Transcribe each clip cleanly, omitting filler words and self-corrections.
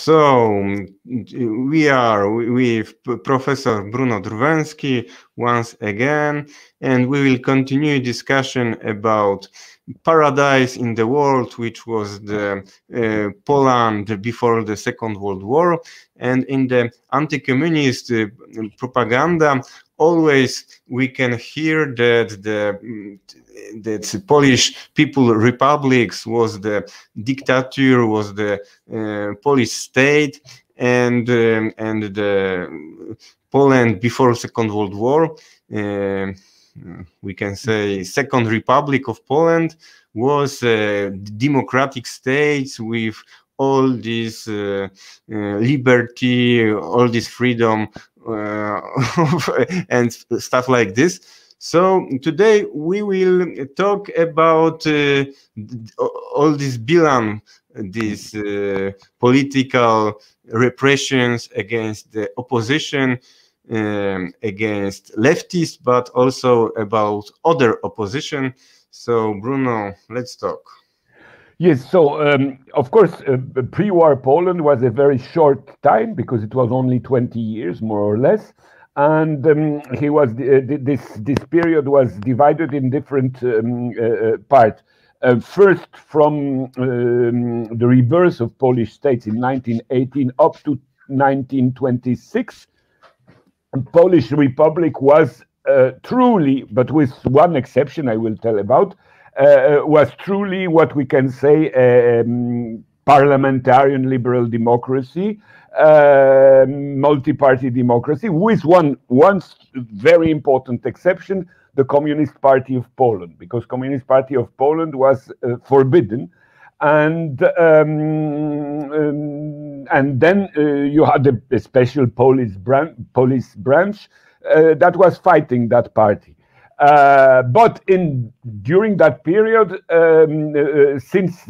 So we are with Professor Bruno Drwęski once again, and we will continue discussion about paradise in the world, which was the Poland before the Second World War. And in the anti-communist propaganda, always we can hear that the Polish People Republics was the dictator, was the Polish state, and the Poland before Second World War, we can say Second Republic of Poland, was a democratic state with all this liberty, all this freedom, and stuff like this. So today we will talk about all this bilan, these political repressions against the opposition, against leftists, but also about other opposition. So Bruno, let's talk. Yes, so of course, pre-war Poland was a very short time because it was only 20 years, more or less. And this period was divided in different parts. First, from the rebirth of Polish states in 1918 up to 1926, the Polish Republic was truly, but with one exception I will tell about, was truly what we can say parliamentarian liberal democracy, multi-party democracy, with one very important exception, the Communist Party of Poland, because Communist Party of Poland was forbidden, and then you had a special police branch that was fighting that party. But during that period, since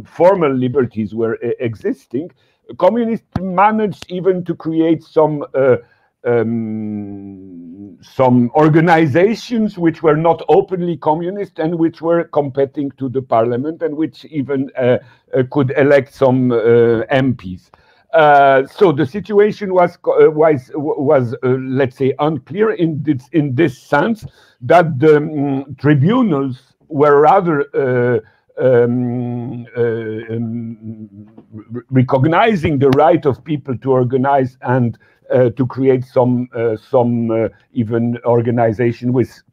formal liberties were existing, communists managed even to create some organizations which were not openly communist and which were competing to the parliament and which even could elect some MPs. So the situation was let's say unclear in this sense that the tribunals were rather recognizing the right of people to organize and to create some even organization with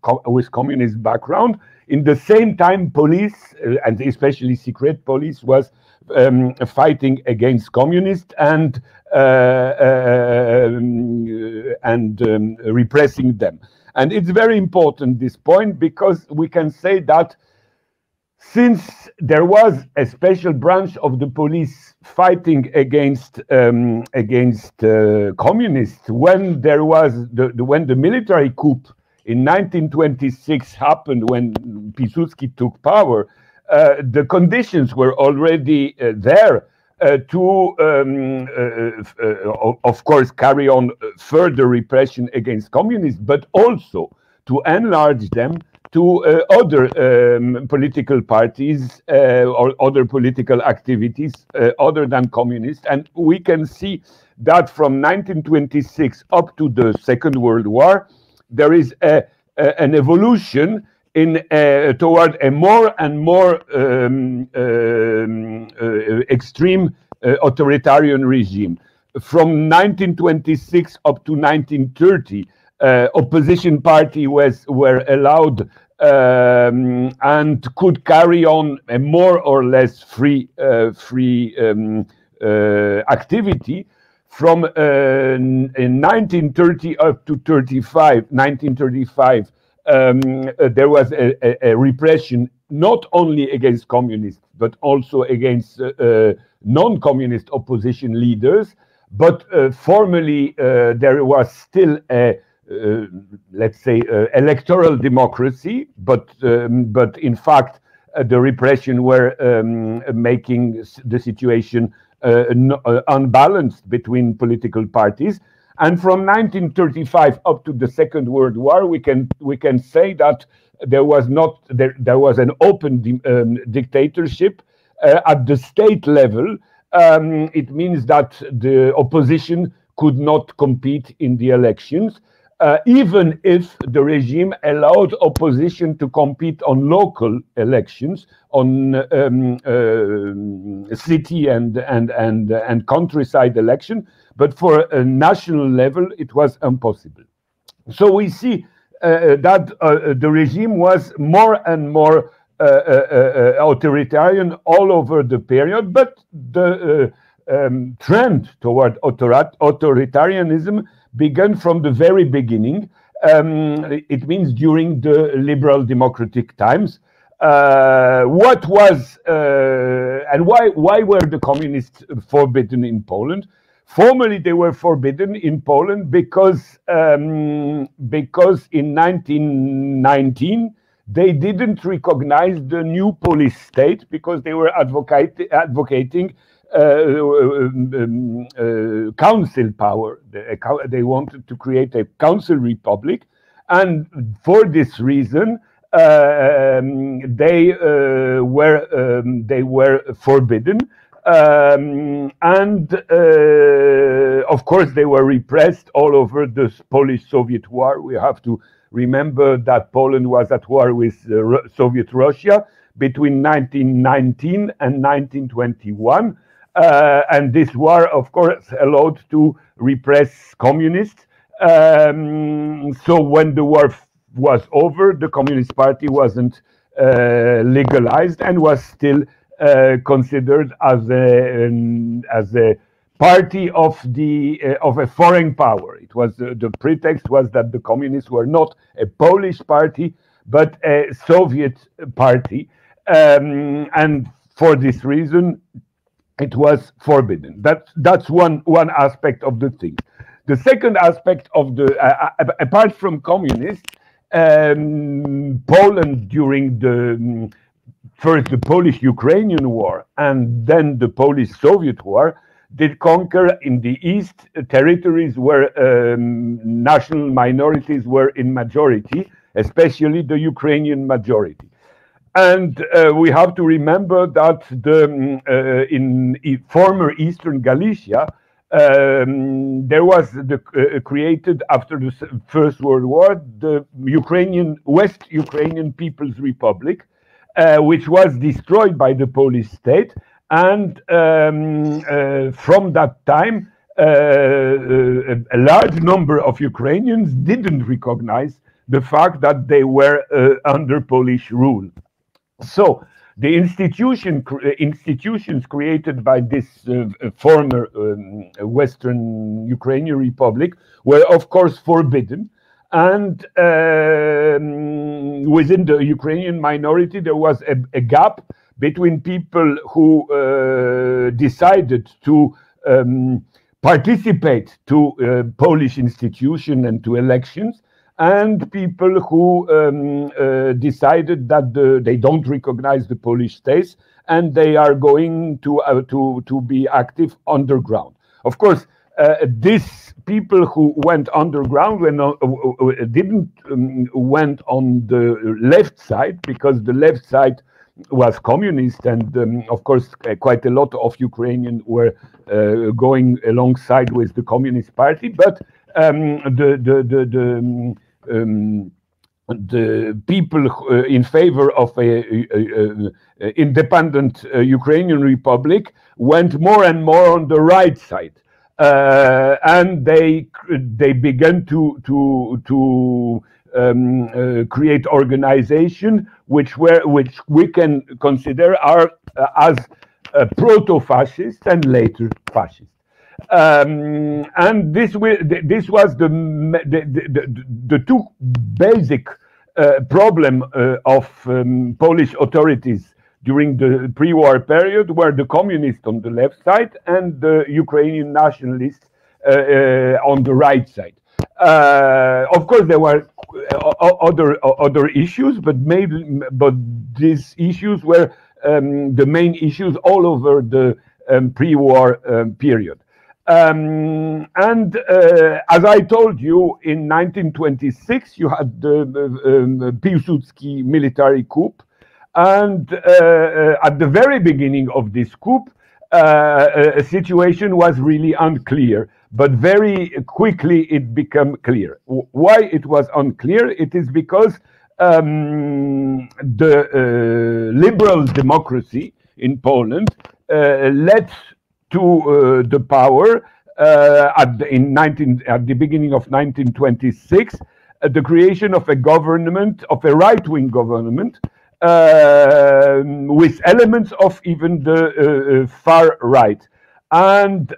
communist background. In the same time, police and especially secret police was fighting against communists and repressing them. And it's very important, this point, because we can say that since there was a special branch of the police fighting against communists, when there was when the military coup in 1926 happened, when Piłsudski took power, the conditions were already there to, of course, carry on further repression against communists, but also to enlarge them to other political parties or other political activities other than communists. And we can see that from 1926 up to the Second World War, there is an evolution toward a more and more extreme authoritarian regime. From 1926 up to 1930, opposition parties were allowed and could carry on a more or less free activity. From in 1930 up to 1935, there was a repression not only against communists, but also against non-communist opposition leaders. But formally, there was still a, let's say, electoral democracy. But in fact, the repression were making the situation unbalanced between political parties. And from 1935 up to the Second World War, we can say that there was an open dictatorship at the state level, it means that the opposition could not compete in the elections, even if the regime allowed opposition to compete on local elections, on city and countryside election, but for a national level it was impossible. So we see that the regime was more and more authoritarian all over the period, but the trend toward authoritarianism began from the very beginning. It means during the liberal democratic times. What was and why were the communists forbidden in Poland? Formally, they were forbidden in Poland because in 1919 they didn't recognize the new Polish state because they were advocating council power. They wanted to create a council republic, and for this reason they were forbidden. And of course they were repressed all over the Polish-Soviet war. We have to remember that Poland was at war with Soviet Russia between 1919 and 1921, and this war of course allowed to repress communists. So when the war was over, the Communist Party wasn't legalized and was still considered as a party of a foreign power. It was the pretext was that the communists were not a Polish party but a Soviet party, and for this reason it was forbidden. That's one aspect of the thing. The second aspect of the apart from communists, Poland during the first the Polish-Ukrainian War and then the Polish-Soviet War did conquer in the east territories where national minorities were in majority, especially the Ukrainian majority. And we have to remember that in former Eastern Galicia, there was created after the First World War the West Ukrainian People's Republic, which was destroyed by the Polish state, and from that time a large number of Ukrainians didn't recognize the fact that they were under Polish rule. So the institutions created by this former Western Ukrainian Republic were of course forbidden. And within the Ukrainian minority, there was a gap between people who decided to participate to Polish institutions and to elections, and people who decided that they don't recognize the Polish state and they are going to be active underground. Of course, these people who went underground didn't went on the left side, because the left side was communist, and of course quite a lot of Ukrainians were going alongside with the Communist Party, but the people in favor of a independent Ukrainian Republic went more and more on the right side. And they began to create organization which we can consider are as proto-fascist and later fascist. And this was the two basic problem of Polish authorities during the pre-war period, were the communists on the left side and the Ukrainian nationalists on the right side. Of course, there were other issues, but these issues were the main issues all over the pre-war period. And as I told you, in 1926 you had the Piłsudski military coup. And at the very beginning of this coup, situation was really unclear, but very quickly it became clear. Why it was unclear? It is because the liberal democracy in Poland led to the power at the beginning of 1926, the creation of a government, of a right-wing government, with elements of even the far right. And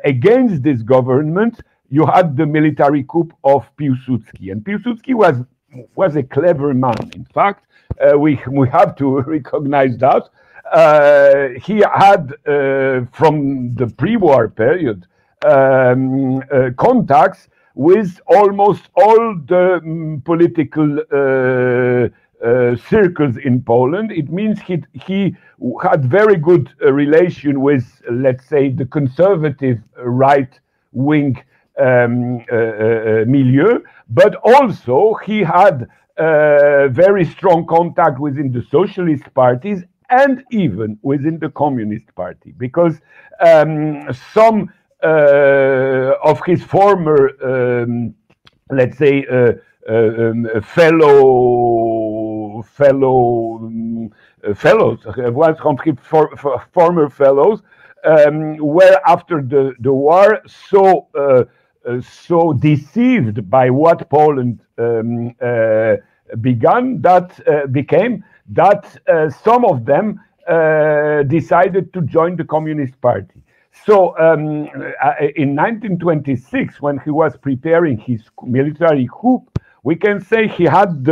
against this government, you had the military coup of Piłsudski. And Piłsudski was a clever man. In fact, we have to recognize that. He had, from the pre-war period, contacts with almost all the political circles in Poland. It means he had very good relation with, let's say, the conservative right-wing milieu, but also he had very strong contact within the socialist parties and even within the Communist Party, because some of his former, let's say, fellows, former fellows, were after the war so deceived by what Poland became that some of them decided to join the Communist Party. So in 1926, when he was preparing his military coup, we can say he had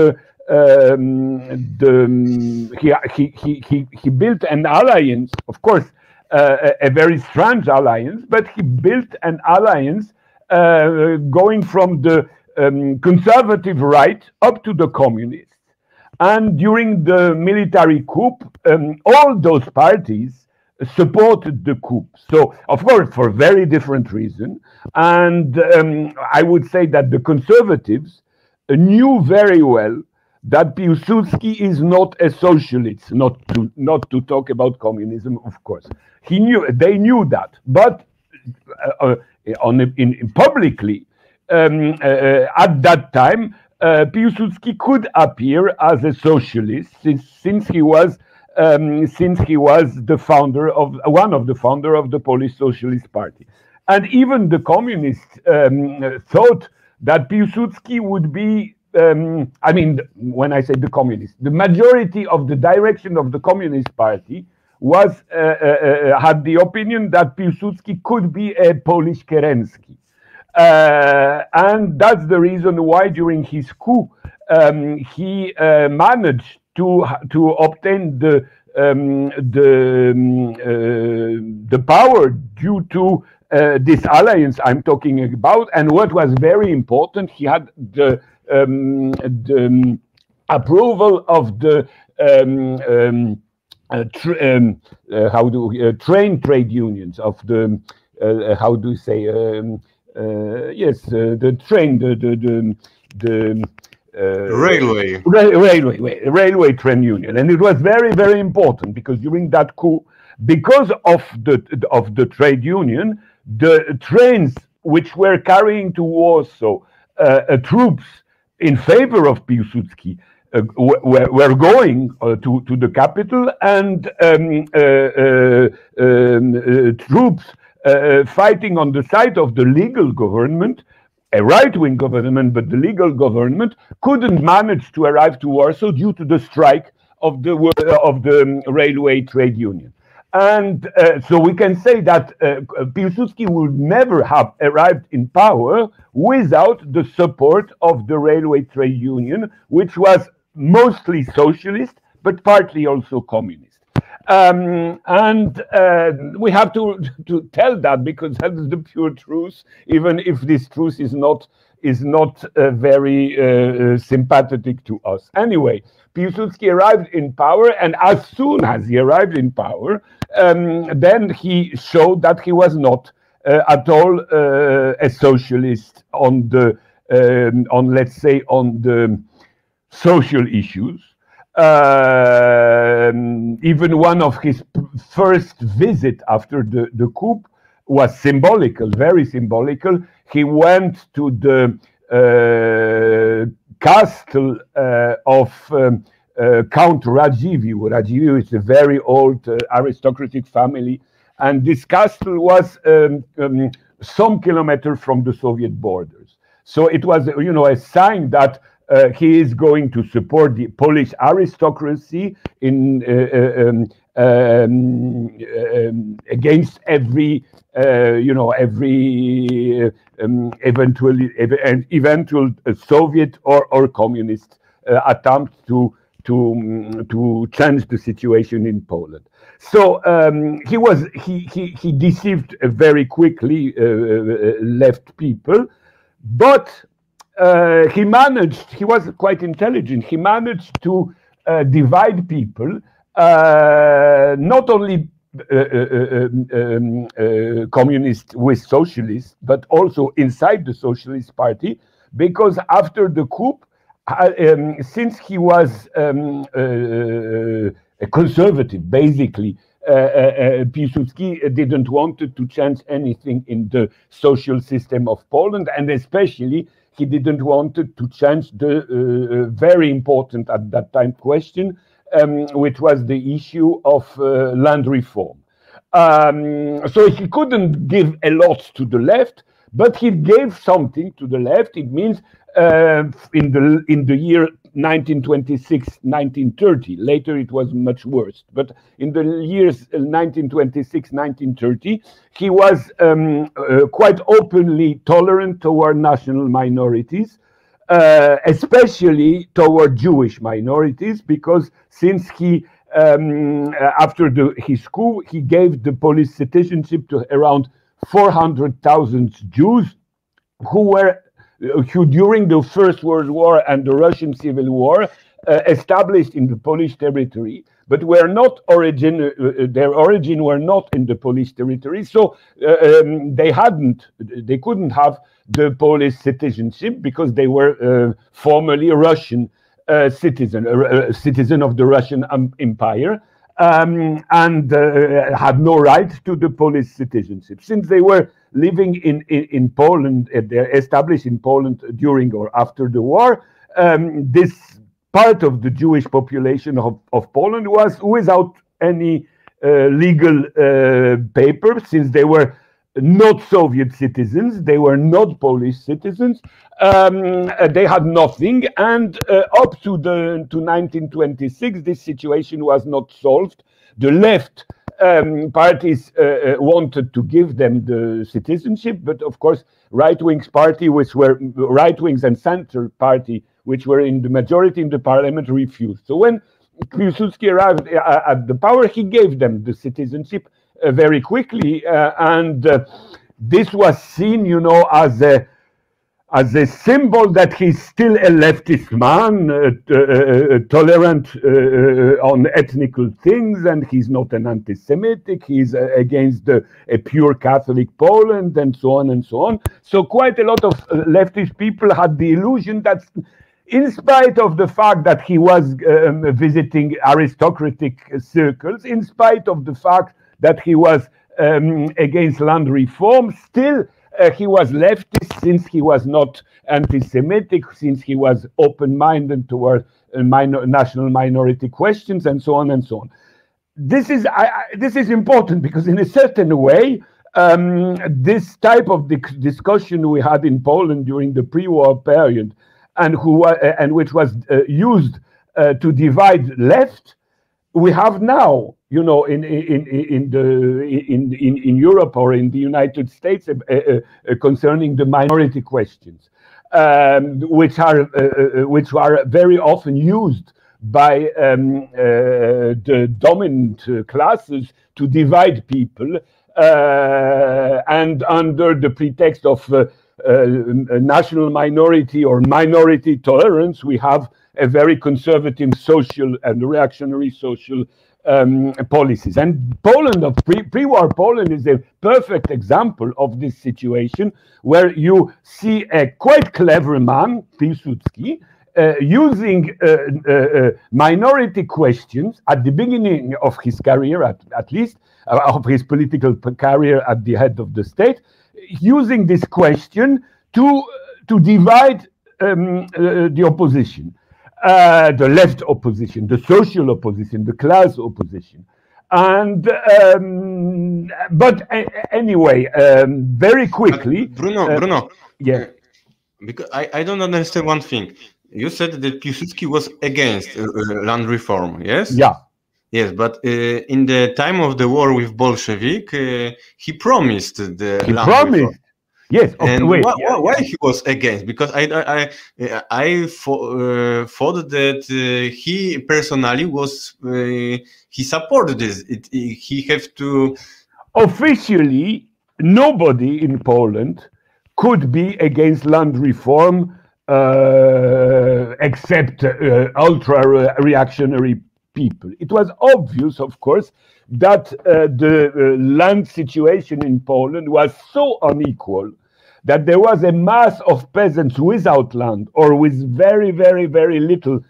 he built an alliance, of course, a very strange alliance, but he built an alliance going from the conservative right up to the communists. And during the military coup, all those parties supported the coup. So, of course, for very different reasons. And I would say that the conservatives knew very well that Piłsudski is not a socialist, not to talk about communism, of course. They knew that, but publicly at that time, Piłsudski could appear as a socialist since he was the founder of one of the founder of the Polish Socialist Party, and even the communists thought that Piłsudski would be. I mean, when I say the communists, the majority of the direction of the Communist Party was had the opinion that Piłsudski could be a Polish Kerensky. And that's the reason why during his coup he managed to obtain the power due to this alliance I'm talking about. And what was very important, he had the approval of the train trade unions of the how do you say yes, the train, the railway train union. And it was very, very important because during that coup, because of the trade union, the trains which were carrying to Warsaw troops in favor of Piłsudski were going to the capital, and troops fighting on the side of the legal government, a right-wing government, but the legal government couldn't manage to arrive to Warsaw due to the strike of the railway trade union. And so we can say that Piłsudski would never have arrived in power without the support of the railway trade union, which was mostly socialist, but partly also communist. And we have to tell that, because that is the pure truth, even if this truth is not very sympathetic to us. Anyway, Piłsudski arrived in power, and as soon as he arrived in power, then he showed that he was not at all a socialist on the let's say on the social issues. Even one of his first visit after the coup was symbolical, very symbolical. He went to the castle of Count Radziwiłł. Radziwiłł is a very old aristocratic family, and this castle was some kilometers from the Soviet borders. So it was, you know, a sign that he is going to support the Polish aristocracy in against every, you know, every eventual Soviet or communist attempt to change the situation in Poland. So he deceived very quickly left people, but he was quite intelligent. He managed to divide people, not only communists with socialists, but also inside the Socialist Party, because after the coup, since he was a conservative, basically, Piłsudski didn't want to change anything in the social system of Poland, and especially he didn't want to change the very important at that time question, which was the issue of land reform. So he couldn't give a lot to the left, but he gave something to the left. It means in the year 1926-1930, later it was much worse, but in the years 1926-1930, he was quite openly tolerant toward national minorities, especially toward Jewish minorities, because since he after his coup, he gave the Polish citizenship to around 400,000 Jews who during the First World War and the Russian Civil War established in the Polish territory, but were not their origin were not in the Polish territory, so they couldn't have the Polish citizenship because they were formerly Russian citizen of the Russian Empire, and had no right to the Polish citizenship. Since they were living in Poland, they're established in Poland during or after the war, this part of the Jewish population of Poland was without any legal paper, since they were not Soviet citizens, they were not Polish citizens, they had nothing, and up to 1926, this situation was not solved. The left parties wanted to give them the citizenship, but of course, right-wings party, which were right-wings and center party, which were in the majority in the parliament, refused. So when Piłsudski arrived at the power, he gave them the citizenship very quickly, and this was seen, you know, as a symbol that he's still a leftist man, tolerant on ethnical things, and he's not an anti-Semitic, he's against a pure Catholic Poland, and so on and so on. So quite a lot of leftist people had the illusion that, in spite of the fact that he was visiting aristocratic circles, in spite of the fact that he was against land reform, still he was leftist, since he was not anti-Semitic, since he was open-minded toward national minority questions, and so on and so on. This is important because, in a certain way, this type of discussion we had in Poland during the pre-war period, and which was used to divide left, we have now, you know, in Europe or in the United States, concerning the minority questions, which are very often used by the dominant classes to divide people, and under the pretext of national minority or minority tolerance, we have a very conservative social and reactionary social policies. And Poland, of pre-war Poland, is a perfect example of this situation, where you see a quite clever man, Piłsudski, using minority questions at the beginning of his career, at least, of his political career at the head of the state, using this question to divide the opposition, the left opposition, the social opposition, the class opposition. And but anyway, very quickly, Bruno, yeah, because I don't understand one thing. You said that Piłsudski was against land reform, yes? Yeah. Yes, but in the time of the war with Bolshevik, he promised the land reform. Yes. And why he was against? Because I thought that he personally was he supported this. He have to. Officially, nobody in Poland could be against land reform except ultra-reactionary people. It was obvious, of course, that the land situation in Poland was so unequal that there was a mass of peasants without land or with very, very, very little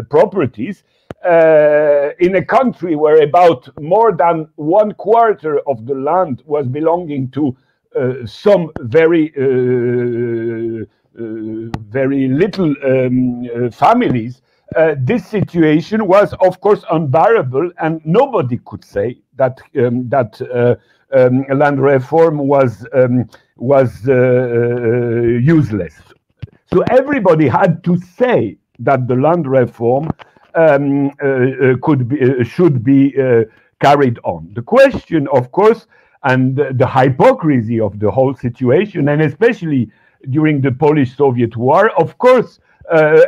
properties in a country where about more than 1/4 of the land was belonging to some very little families. This situation was, of course, unbearable, and nobody could say that land reform was useless. So everybody had to say that the land reform should be carried on. The question, of course, and the hypocrisy of the whole situation, and especially during the Polish-Soviet War, of course,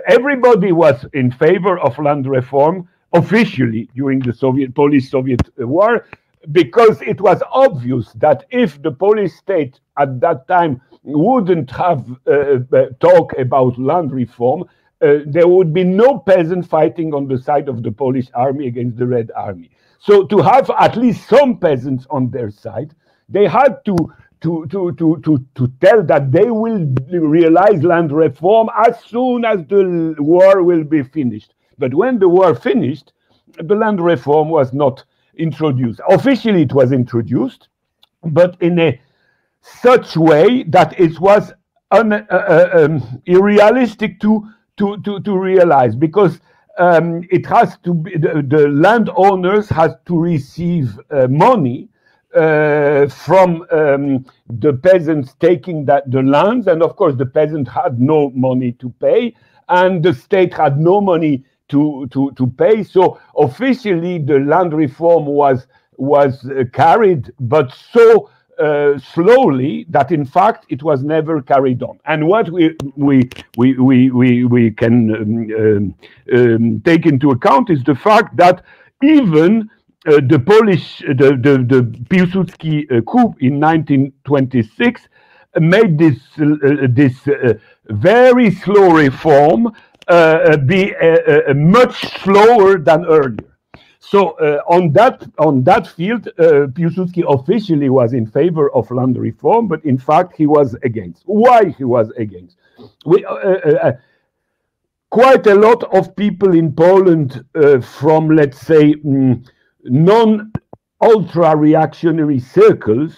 everybody was in favor of land reform officially during the Polish-Soviet War, because it was obvious that if the Polish state at that time wouldn't have talk about land reform, there would be no peasant fighting on the side of the Polish army against the Red Army. So to have at least some peasants on their side, they had to tell that they will realize land reform as soon as the war will be finished. But when the war finished, the land reform was not introduced. Officially it was introduced, but in a such way that it was unrealistic to realize, because it has to be, the landowners has to receive money from the peasants taking the lands, and of course the peasant had no money to pay, and the state had no money to pay. So officially the land reform was carried, but so slowly that in fact it was never carried on. And what we can take into account is the fact that even the Piłsudski coup in 1926 made this very slow reform be much slower than earlier. So on that field, Piłsudski officially was in favor of land reform, but in fact he was against. Why he was against? Quite a lot of people in Poland from, let's say, non-ultra-reactionary circles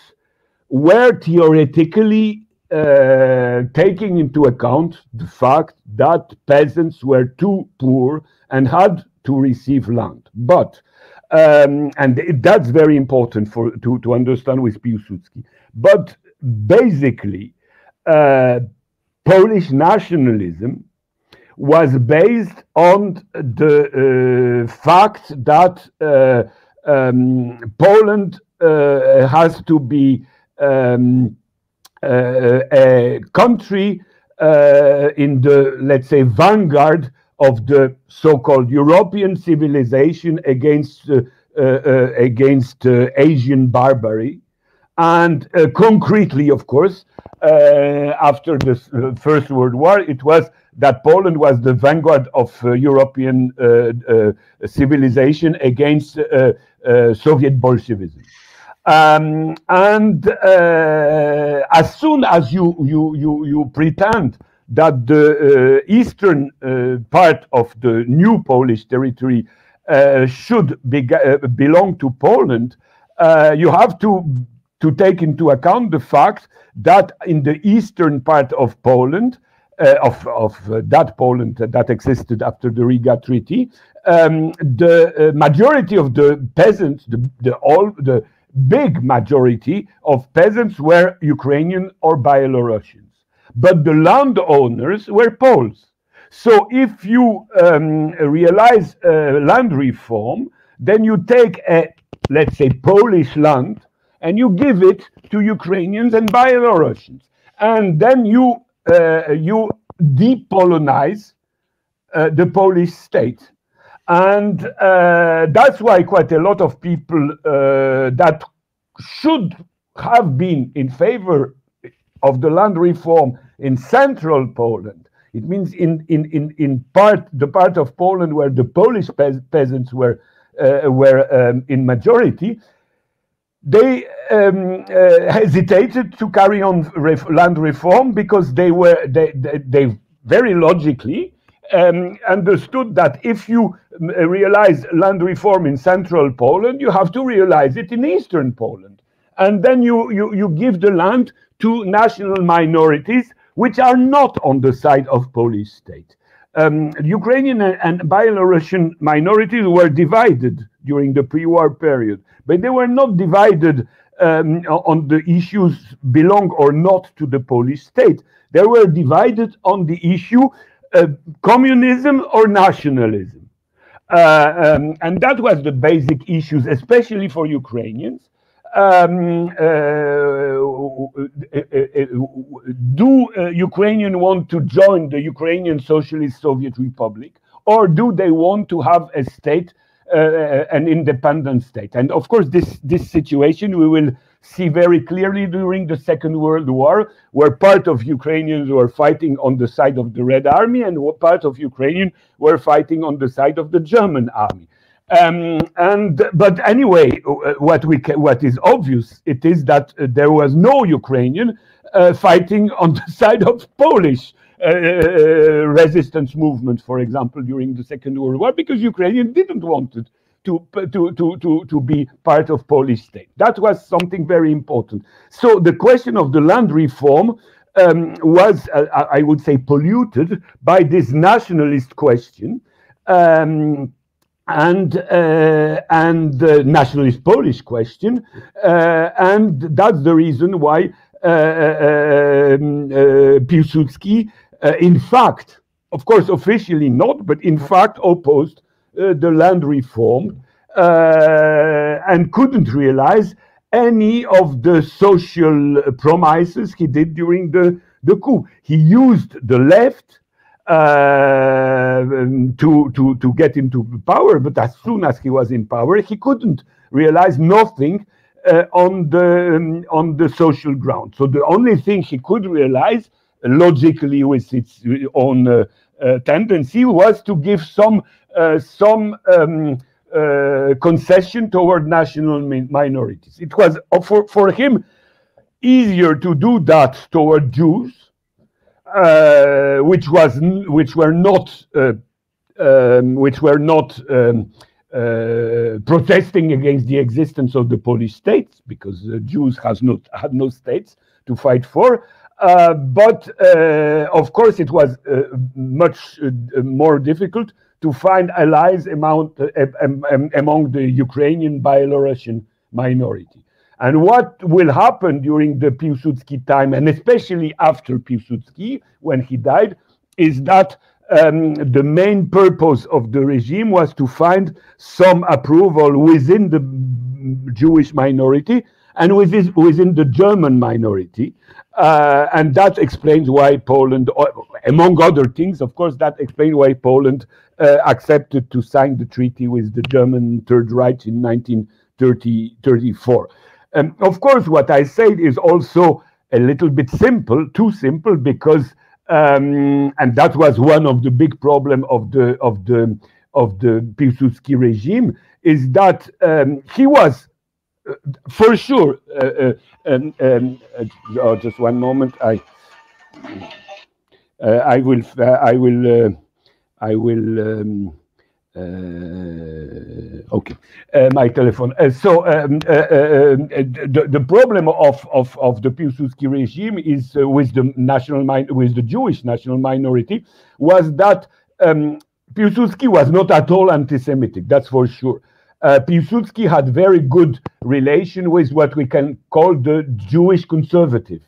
were theoretically taking into account the fact that peasants were too poor and had to receive land. But and that's very important to understand with Piłsudski. But basically, Polish nationalism was based on the fact that Poland has to be a country in the, let's say, vanguard of the so-called European civilization against Asian barbary. And concretely, of course, after the First World War, it was that Poland was the vanguard of European civilization against Soviet Bolshevism. And as soon as you pretend that the eastern part of the new Polish territory should belong to Poland, you have to take into account the fact that in the eastern part of Poland, of that Poland that existed after the Riga Treaty, the majority of the peasants, the big majority of peasants were Ukrainian or Belarusians, but the landowners were Poles. So if you realize land reform, then you take a, let's say, Polish land and you give it to Ukrainians and Belarusians, and then you depolonize the Polish state. And that's why quite a lot of people that should have been in favor of the land reform in central Poland, it means in the part of Poland where the Polish peasants were in majority, they hesitated to carry on land reform because they very logically understood that if you realize land reform in central Poland, you have to realize it in eastern Poland, and then you give the land to national minorities which are not on the side of Polish state. Ukrainian and Belarusian minorities were divided during the pre-war period, but they were not divided on the issues belong or not to the Polish state. They were divided on the issue communism or nationalism. And that was the basic issues, especially for Ukrainians. Do Ukrainians want to join the Ukrainian Socialist Soviet Republic, or do they want to have a state, an independent state? And of course, this situation we will see very clearly during the Second World War, where part of Ukrainians were fighting on the side of the Red Army and part of Ukrainians were fighting on the side of the German army. But anyway, what is obvious, it is that there was no Ukrainian fighting on the side of Polish resistance movement, for example, during the Second World War, because Ukrainians didn't want it to be part of Polish state. That was something very important. So the question of the land reform was, I would say, polluted by this nationalist question. And the nationalist Polish question, and that's the reason why Piłsudski, in fact, of course, officially not, but in fact opposed the land reform and couldn't realize any of the social promises he did during the coup. He used the left to get into power, but as soon as he was in power, he couldn't realize nothing on the social ground. So the only thing he could realize, logically with its own tendency, was to give some concession toward national minorities. It was for him easier to do that toward Jews, which were not protesting against the existence of the Polish states, because the Jews had no states to fight for. But of course, it was much more difficult to find allies among the Ukrainian Belarusian minority. And what will happen during the Piłsudski time, and especially after Piłsudski, when he died, is that the main purpose of the regime was to find some approval within the Jewish minority and within the German minority. And that explains why Poland, among other things, of course, that explains why Poland accepted to sign the treaty with the German Third Reich in 1934. Of course, what I said is also a little bit simple, too simple, because and that was one of the big problems of the Piłsudski regime, is that he was for sure. Just one moment. I will. Okay, my telephone. The problem of the Piłsudski regime is with the Jewish national minority was that Piłsudski was not at all anti-Semitic. That's for sure. Piłsudski had very good relation with what we can call the Jewish conservative,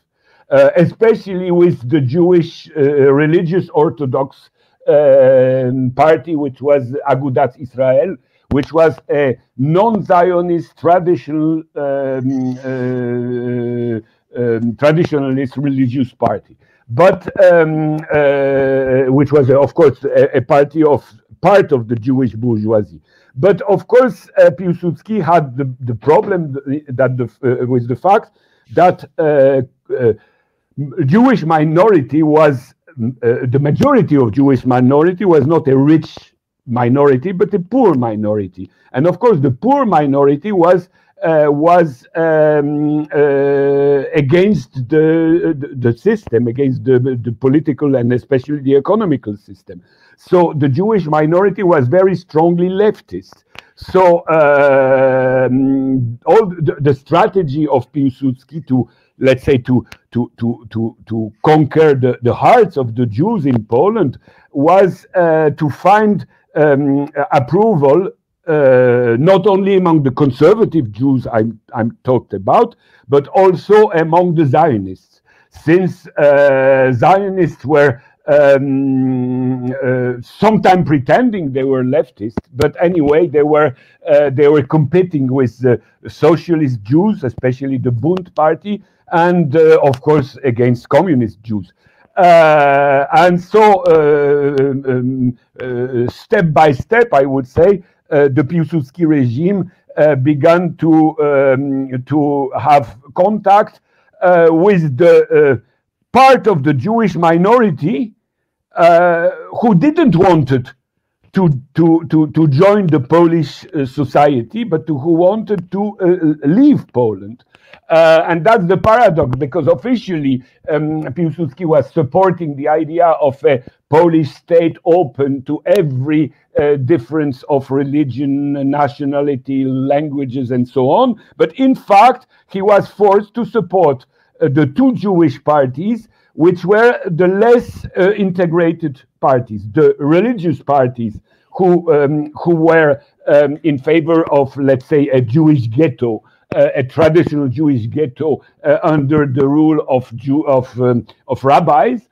especially with the Jewish religious Orthodox party, which was Agudat Israel, which was a non-Zionist traditional traditionalist religious party, but which was of course a party of part of the Jewish bourgeoisie. But of course, Piłsudski had the problem that with the fact that Jewish minority was the majority of Jewish minority was not a rich minority, but a poor minority. And of course, the poor minority was against the system, against the political and especially the economical system. So the Jewish minority was very strongly leftist. So all the strategy of Piłsudski to, let's say, to conquer the hearts of the Jews in Poland was to find approval not only among the conservative Jews I'm talked about, but also among the Zionists, since Zionists were sometimes pretending they were leftist, but anyway they were competing with the socialist Jews, especially the Bund party, and of course against communist Jews. And so step by step, I would say, the Piłsudski regime began to have contact with the part of the Jewish minority who didn't wanted to join the Polish society, but who wanted to leave Poland. And that's the paradox, because officially Piłsudski was supporting the idea of a Polish state open to every difference of religion, nationality, languages, and so on. But in fact, he was forced to support the two Jewish parties, which were the less integrated parties, the religious parties, who were in favor of, let's say, a Jewish ghetto, a traditional Jewish ghetto under the rule of rabbis,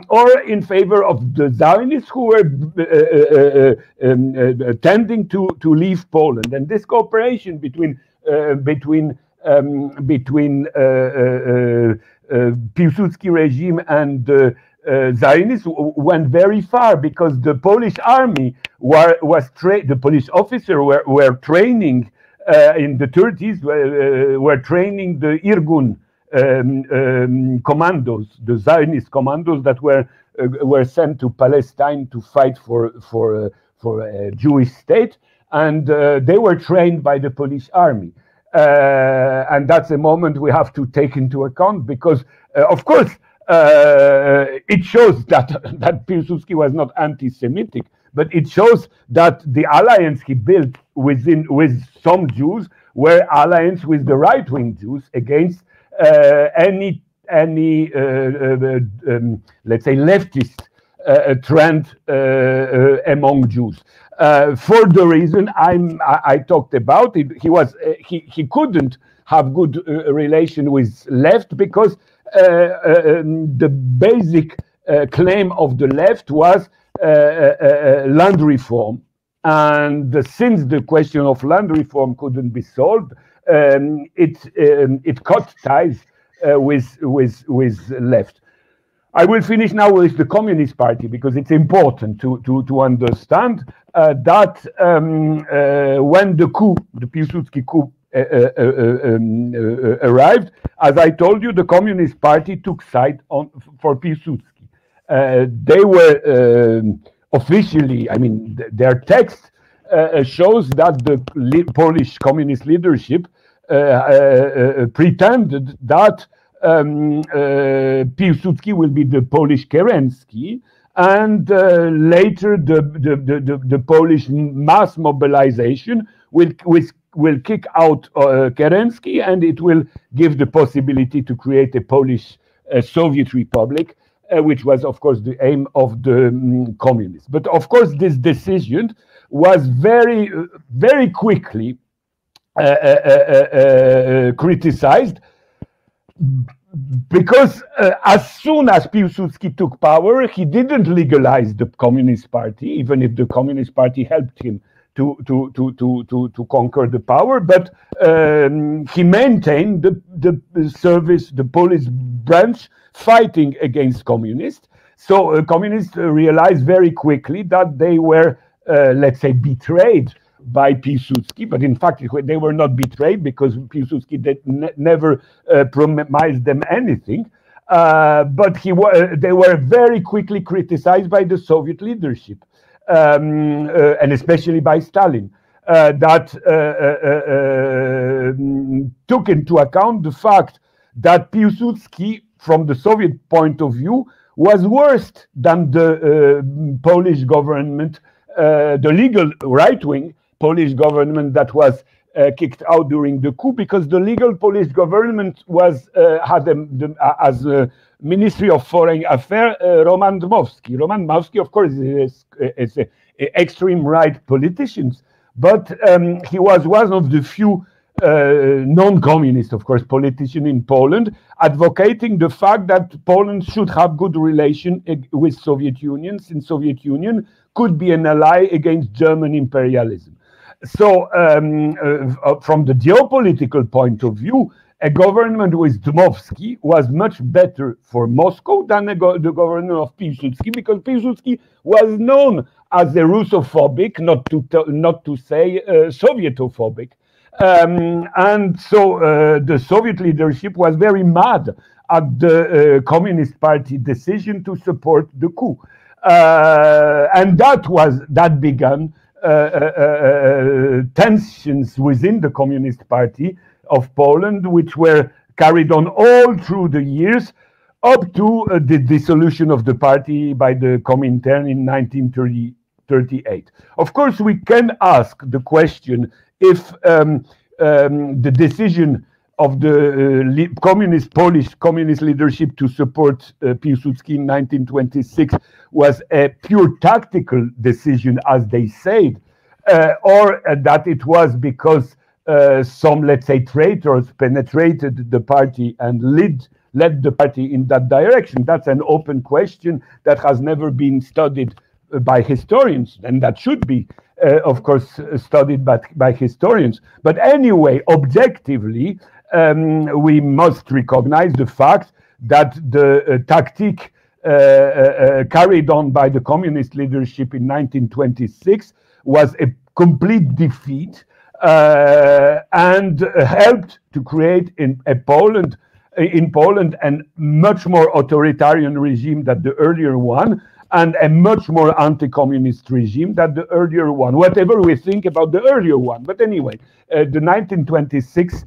or in favor of the Zionists who were tending to leave Poland. And this cooperation between Piłsudski regime and Zionists went very far, because the Polish army the police officers were training in the 30s, were training the Irgun commandos, the Zionist commandos that were sent to Palestine to fight for a Jewish state, and they were trained by the Polish army. And that's a moment we have to take into account, because of course it shows that Piłsudski was not anti-Semitic, but it shows that the alliance he built with some Jews were alliance with the right-wing Jews against any let's say leftist trend among Jews. For the reason I talked about, he couldn't have good relation with left, because the basic claim of the left was land reform, and since the question of land reform couldn't be solved, it cut ties with left. I will finish now with the Communist Party, because it's important to understand that when the Piłsudski coup arrived, as I told you, the Communist Party took side for Piłsudski. They were officially, I mean, their text shows that the Polish communist leadership pretended that Piłsudski will be the Polish Kerensky, and later the Polish mass mobilization will kick out Kerensky, and it will give the possibility to create a Polish Soviet Republic, which was, of course, the aim of the communists. But of course, this decision was very quickly criticized, because as soon as Piłsudski took power, he didn't legalize the Communist Party, even if the Communist Party helped him to conquer the power, but he maintained the police branch fighting against communists. So communists realized very quickly that they were, let's say, betrayed by Piłsudski, but in fact they were not betrayed, because Piłsudski never promised them anything. But they were very quickly criticized by the Soviet leadership, and especially by Stalin, that took into account the fact that Piłsudski, from the Soviet point of view, was worse than the Polish government, the legal right-wing Polish government that was kicked out during the coup, because the legal Polish government had as Ministry of Foreign Affairs Roman Dmowski. Roman Dmowski, of course, is an extreme right politician, but he was one of the few non-communist, of course, politician in Poland, advocating the fact that Poland should have good relation with Soviet Union, since Soviet Union could be an ally against German imperialism. So from the geopolitical point of view, a government with Dmowski was much better for Moscow than the government of Piłsudski, because Piłsudski was known as a Russophobic, not to say Sovietophobic. And so the Soviet leadership was very mad at the Communist Party decision to support the coup. And that began tensions within the Communist Party of Poland, which were carried on all through the years, up to the dissolution of the party by the Comintern in 1938. Of course, we can ask the question if the decision of the Polish communist leadership to support Piłsudski in 1926 was a pure tactical decision, as they said, or that it was because some, let's say, traitors penetrated the party and led the party in that direction. That's an open question that has never been studied by historians, and that should be, of course, studied by historians. But anyway, objectively, we must recognize the fact that the tactic carried on by the communist leadership in 1926 was a complete defeat, and helped to create in Poland a much more authoritarian regime than the earlier one, and a much more anti-communist regime than the earlier one, whatever we think about the earlier one. But anyway, the 1926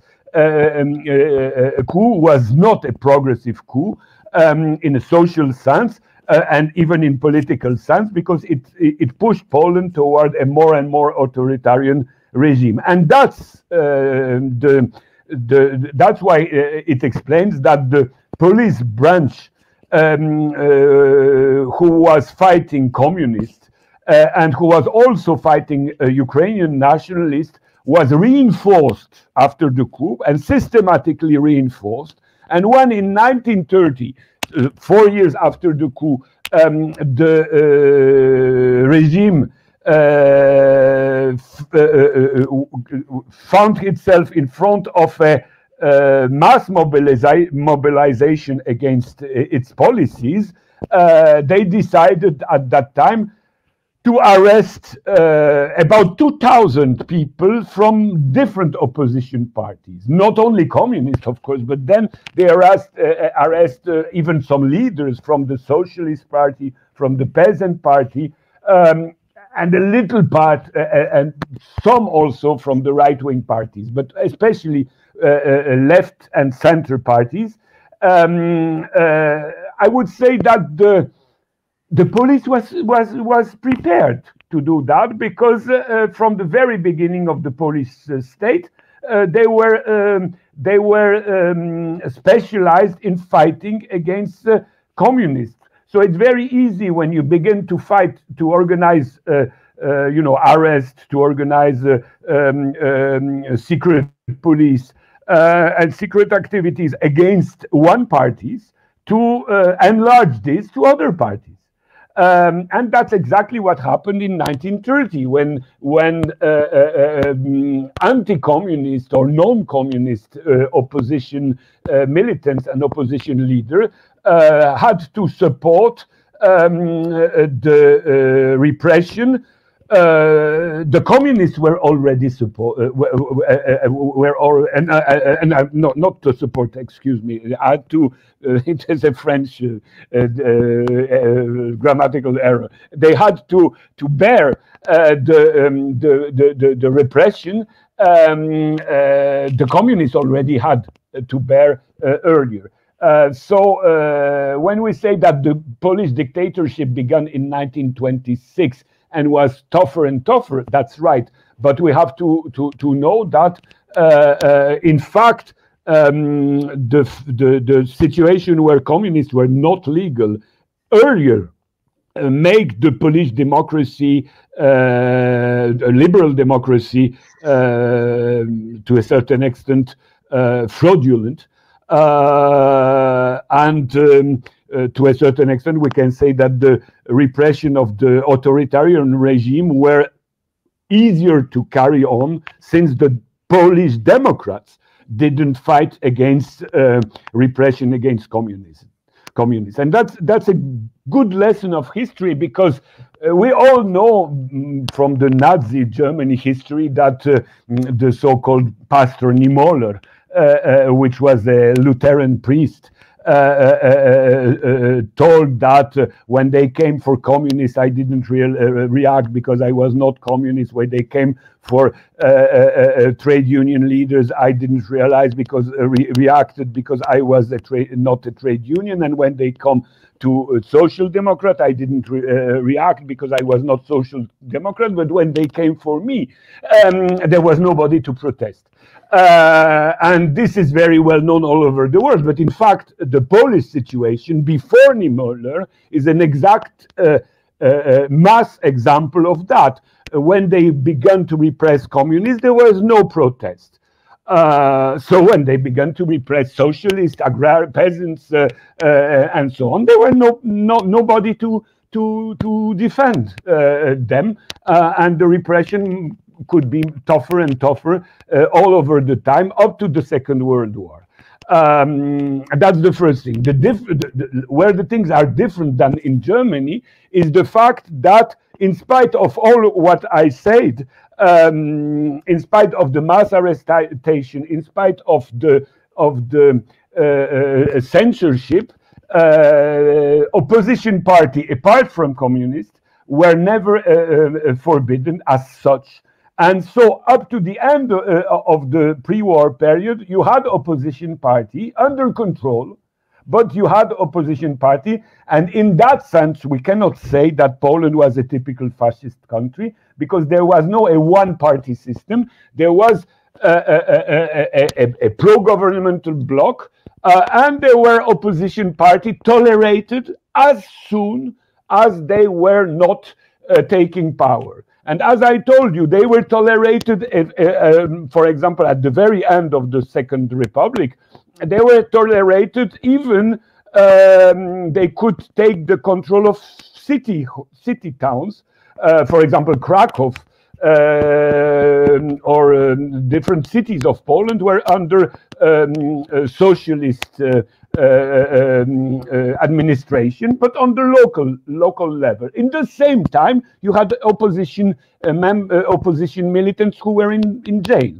coup was not a progressive coup in a social sense, and even in political sense, because it pushed Poland toward a more and more authoritarian regime. And that's that's why it explains that the police branch who was fighting communists and who was also fighting Ukrainian nationalists was reinforced after the coup, and systematically reinforced. And when in 1930, 4 years after the coup, the regime found itself in front of a mass mobilization against its policies, they decided at that time to arrest about 2,000 people from different opposition parties, not only communists, of course, but then they arrest even some leaders from the Socialist Party, from the Peasant Party, and a little part, and some also from the right-wing parties, but especially left and center parties. I would say that the police was prepared to do that, because from the very beginning of the police state, they were specialized in fighting against communists. So it's very easy when you begin to fight, to organize, arrest, to organize secret police and secret activities against one parties, to enlarge this to other parties. And that's exactly what happened in 1930, when anti-communist or non-communist opposition militants and opposition leaders had to support the repression. The communists were already not to support. Excuse me. I had to. It is a French grammatical error. They had to bear the repression. The communists already had to bear earlier. So when we say that the Polish dictatorship began in 1926 and was tougher and tougher, that's right. But we have to know that, in fact, the situation where communists were not legal earlier make the Polish democracy, a liberal democracy, to a certain extent, fraudulent. To a certain extent, we can say that the repression of the authoritarian regime were easier to carry on, since the Polish Democrats didn't fight against repression against communists. And that's a good lesson of history, because we all know from the Nazi Germany history that the so-called Pastor Niemöller, which was a Lutheran priest, told that when they came for communists, I didn't react because I was not communist. When they came for trade union leaders, I didn't reacted because I was not a trade union. And when they come to social democrat, I didn't react because I was not social democrat. But when they came for me, there was nobody to protest. And this is very well known all over the world. But in fact, the Polish situation before Niemöller is an exact mass example of that. When they began to repress communists, there was no protest. So when they began to repress socialists, peasants, and so on, there were nobody to defend them, and the repression could be tougher and tougher all over the time, up to the Second World War. That's the first thing. Where the things are different than in Germany is the fact that, in spite of all what I said, in spite of the mass arrestation, in spite of the censorship, opposition party, apart from communists, were never forbidden as such. And so up to the end of the pre-war period, you had opposition party under control, but you had opposition party. And in that sense, we cannot say that Poland was a typical fascist country, because there was no a one-party system. There was a pro-governmental bloc, and there were opposition party tolerated as soon as they were not taking power. And as I told you, they were tolerated, for example, at the very end of the Second Republic. They were tolerated even, they could take the control of city towns, for example, Krakow, or different cities of Poland were under socialist administration, but on the local level. In the same time, you had opposition militants who were in jail.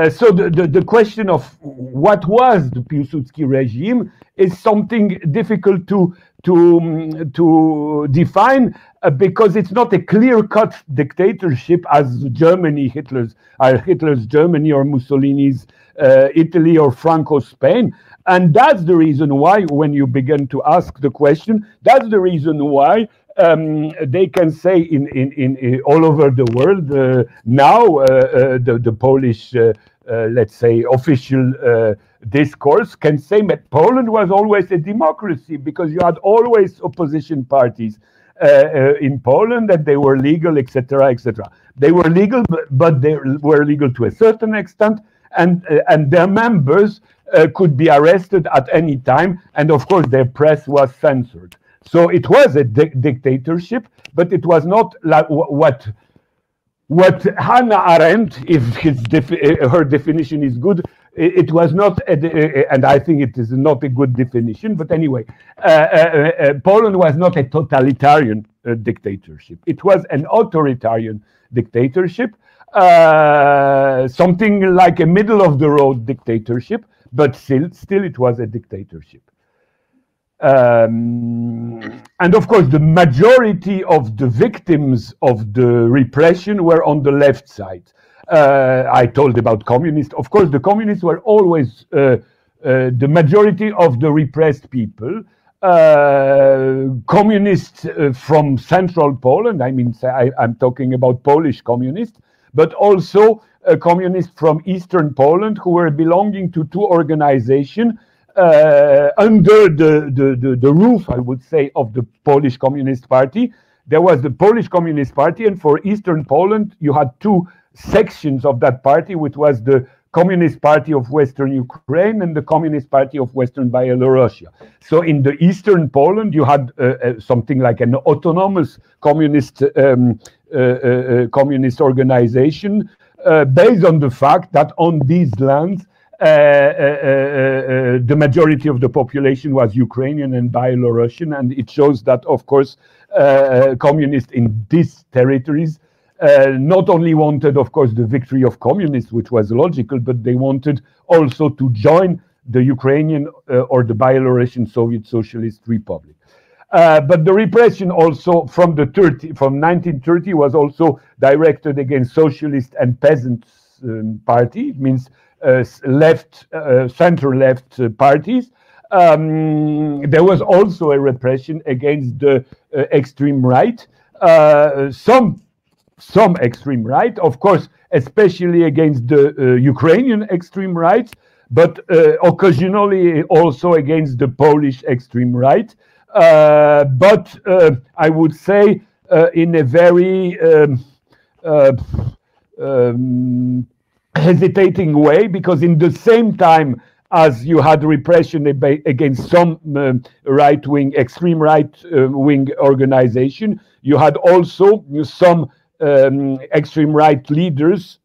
So the question of what was the Piłsudski regime is something difficult to to define, because it's not a clear-cut dictatorship as Germany, Hitler's Germany, or Mussolini's Italy, or Franco's Spain. And that's the reason why, when you begin to ask the question, that's the reason why they can say in all over the world now the Polish let's say official discourse can say that Poland was always a democracy, because you had always opposition parties in Poland, that they were legal, etc., etc. They were legal, but they were legal to a certain extent, and their members could be arrested at any time, and of course their press was censored. So it was a dictatorship, but it was not like what Hannah Arendt, if her definition is good, it was not, and I think it is not a good definition, but anyway, Poland was not a totalitarian dictatorship. It was an authoritarian dictatorship, something like a middle-of-the-road dictatorship, but still it was a dictatorship. And of course, the majority of the victims of the repression were on the left side. I told about communists. Of course, the communists were always the majority of the repressed people. Communists from central Poland, I mean, I'm talking about Polish communists, but also communists from eastern Poland who were belonging to two organizations under the roof, I would say, of the Polish Communist Party. There was the Polish Communist Party, and for Eastern Poland, you had two sections of that party, which was the Communist Party of Western Ukraine and the Communist Party of Western Byelorussia. So in the Eastern Poland, you had something like an autonomous communist organization based on the fact that on these lands, the majority of the population was Ukrainian and Byelorussian, and it shows that, of course, communists in these territories not only wanted, of course, the victory of communists, which was logical, but they wanted also to join the Ukrainian or the Byelorussian Soviet Socialist Republic. But the repression also from 1930 was also directed against socialist and peasants party. It means center-left parties. There was also a repression against the extreme right. Some extreme right, of course, especially against the Ukrainian extreme right, but occasionally also against the Polish extreme right. But I would say in a very hesitating way, because in the same time as you had repression against some right-wing, extreme right-wing organization, you had also some extreme right leaders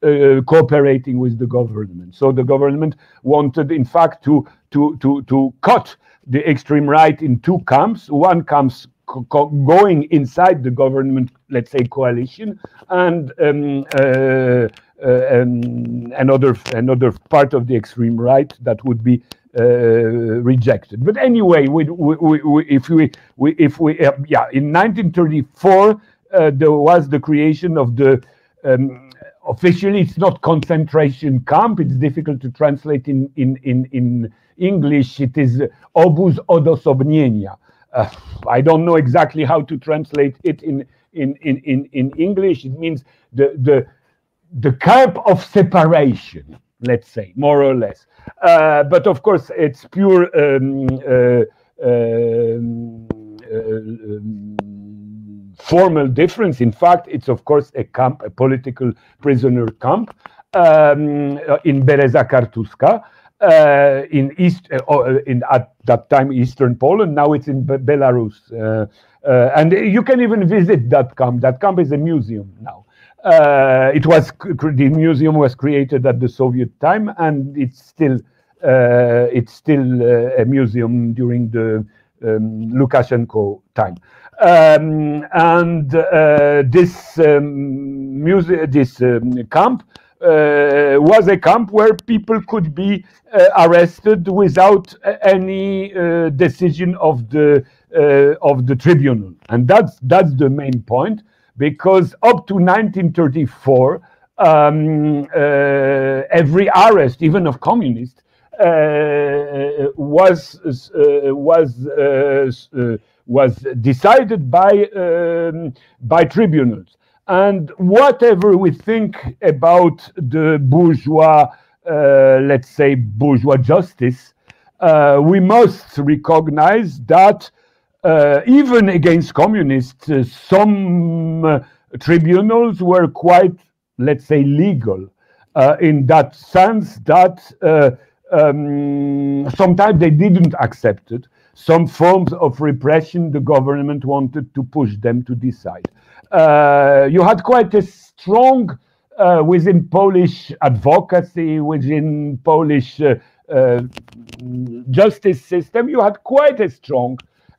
cooperating with the government. So the government wanted, in fact, to cut the extreme right in two camps. One camp going inside the government, let's say, coalition, and another part of the extreme right that would be rejected. But anyway, in 1934. There was the creation of the, officially it's not concentration camp, it's difficult to translate in English, it is obóz odosobnienia. I don't know exactly how to translate it in English. It means the camp of separation, let's say, more or less. But of course it's pure formal difference. In fact, it's of course a camp, a political prisoner camp in Bereza Kartuska, at that time Eastern Poland. Now it's in Belarus, and you can even visit that camp. That camp is a museum now. The museum was created at the Soviet time, and it's still a museum during the Lukashenko time. This camp was a camp where people could be arrested without any decision of the the tribunal, and that's the main point, because up to 1934, every arrest, even of communists, was decided by tribunals. And whatever we think about the bourgeois, let's say bourgeois justice, we must recognize that even against communists, some tribunals were quite, let's say, legal, in that sense that sometimes they didn't accept it. Some forms of repression, the government wanted to push them to decide. You had quite a strong, within Polish advocacy, within Polish justice system, you had quite a strong,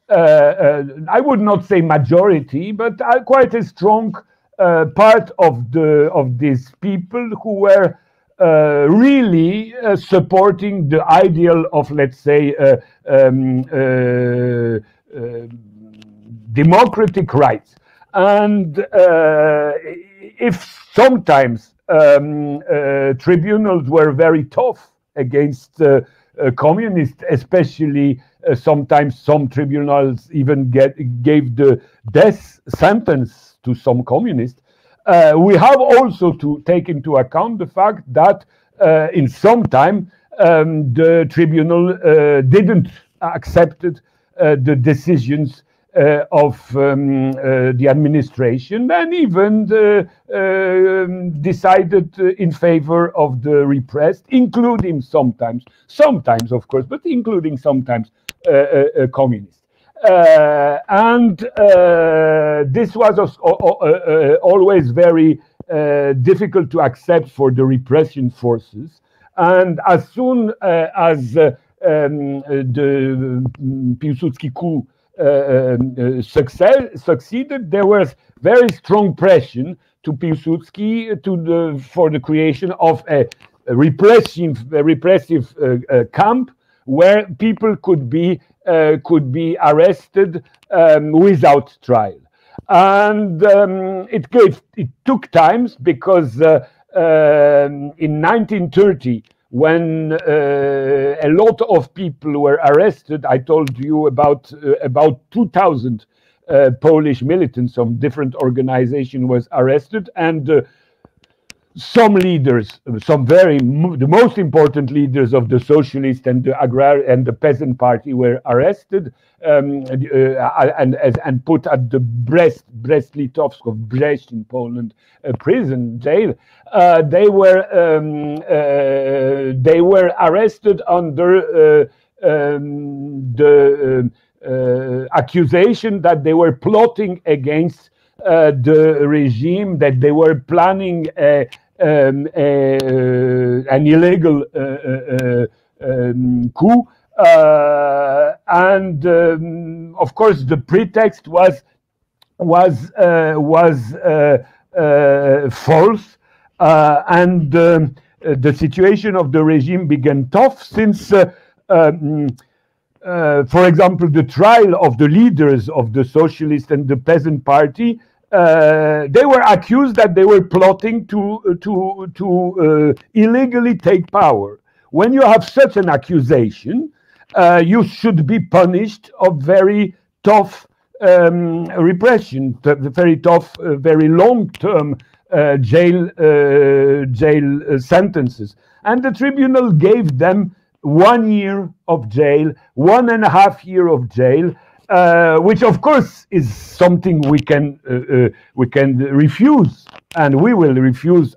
I would not say majority, but quite a strong part of these people who were really supporting the ideal of, let's say, democratic rights. And if sometimes tribunals were very tough against communists, especially sometimes some tribunals even gave the death sentence to some communists, we have also to take into account the fact that in some time the tribunal didn't accept the decisions of the administration, and even decided in favor of the repressed, including sometimes of course, but including sometimes communists. And this was always very difficult to accept for the repression forces. And as soon as the Piłsudski coup succeeded, there was very strong pressure to Piłsudski for the creation of a repressive camp where people could be arrested without trial. And it took times, because in 1930, when a lot of people were arrested, I told you about 2,000 Polish militants from different organizations was arrested, and some leaders, the most important leaders of the socialist and the agrar and the peasant party were arrested and put at the Brest-Litovsk of Brest in Poland prison jail. They were arrested under the accusation that they were plotting against the regime, that they were planning an illegal coup, and of course the pretext was false, and the situation of the regime began tough, since for example, the trial of the leaders of the Socialist and the Peasant Party, they were accused that they were plotting to illegally take power. When you have such an accusation, you should be punished of very tough repression, very tough, very long-term jail sentences. And the tribunal gave them 1 year of jail, 1.5 years of jail, which of course is something we can refuse, and we will refuse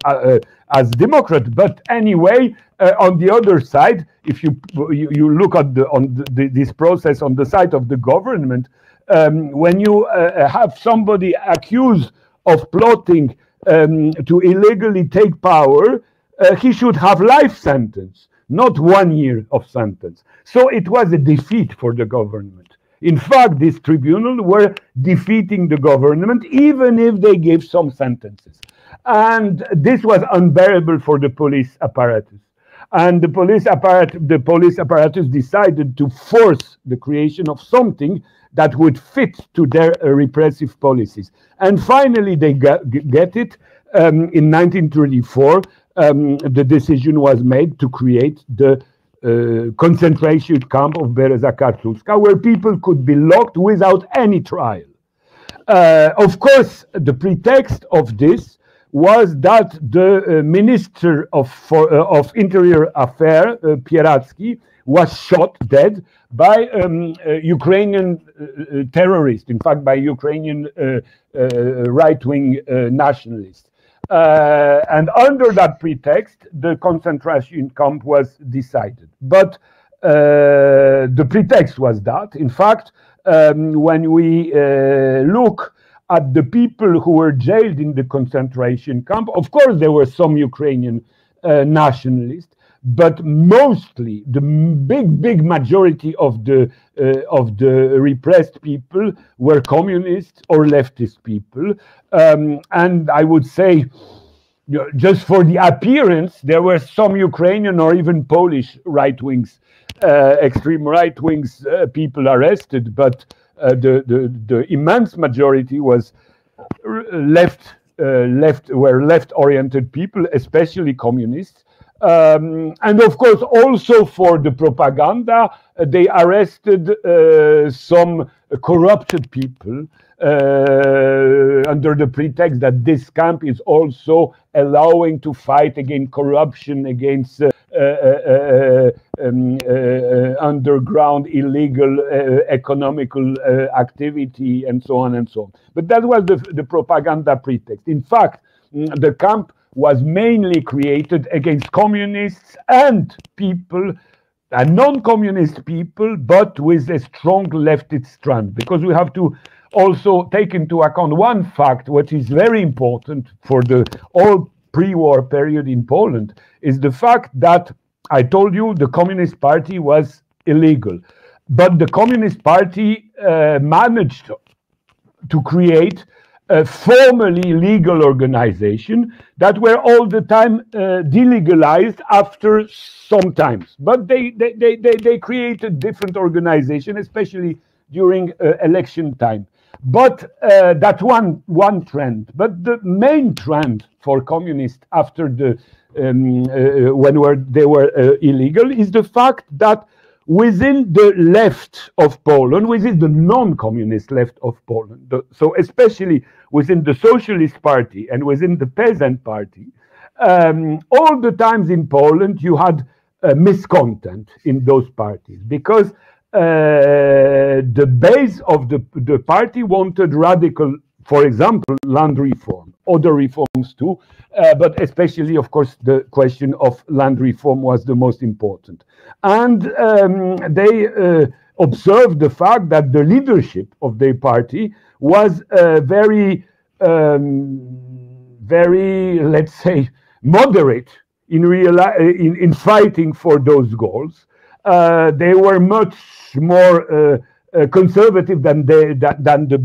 as Democrats. But anyway, on the other side, if you look at this process on the side of the government, when you have somebody accused of plotting to illegally take power, he should have life sentence, not 1 year of sentence. So it was a defeat for the government. In fact, this tribunal were defeating the government, even if they gave some sentences. And this was unbearable for the police apparatus. and the police apparatus decided to force the creation of something that would fit to their repressive policies. And finally, they get it. In 1934, the decision was made to create the concentration camp of Bereza Kartuska, where people could be locked without any trial. Of course, the pretext of this was that the Minister of Interior Affairs, Pieracki, was shot dead by Ukrainian terrorists, in fact, by Ukrainian right-wing nationalists. And under that pretext, the concentration camp was decided. But the pretext was that, in fact, when we look at the people who were jailed in the concentration camp, of course, there were some Ukrainian nationalists, but mostly the big majority of the repressed people were communists or leftist people, and I would say, just for the appearance, there were some Ukrainian or even Polish right wings, extreme right wings people arrested, but the immense majority was left-oriented people, especially communists. And of course, also for the propaganda, they arrested some corrupted people under the pretext that this camp is also allowing to fight against corruption, against underground illegal economical activity, and so on and so on. But that was the propaganda pretext. In fact, the camp was mainly created against communists and people, and non-communist people, but with a strong leftist strand, because we have to also take into account one fact, which is very important for the all pre-war period in Poland, is the fact that I told you the Communist Party was illegal, but the Communist Party managed to create a formally legal organization that were all the time delegalized after some times. But they created different organization, especially during election time. But that's one trend. But the main trend for communists after the when they were illegal is the fact that within the left of Poland, within the non-communist left of Poland, so especially within the Socialist Party and within the Peasant Party, all the times in Poland you had miscontent in those parties, because the base of the party wanted radical, for example, land reform, other reforms too, but especially, of course, the question of land reform was the most important. And they observed the fact that the leadership of their party was very, let's say, moderate in fighting for those goals. They were much more conservative than the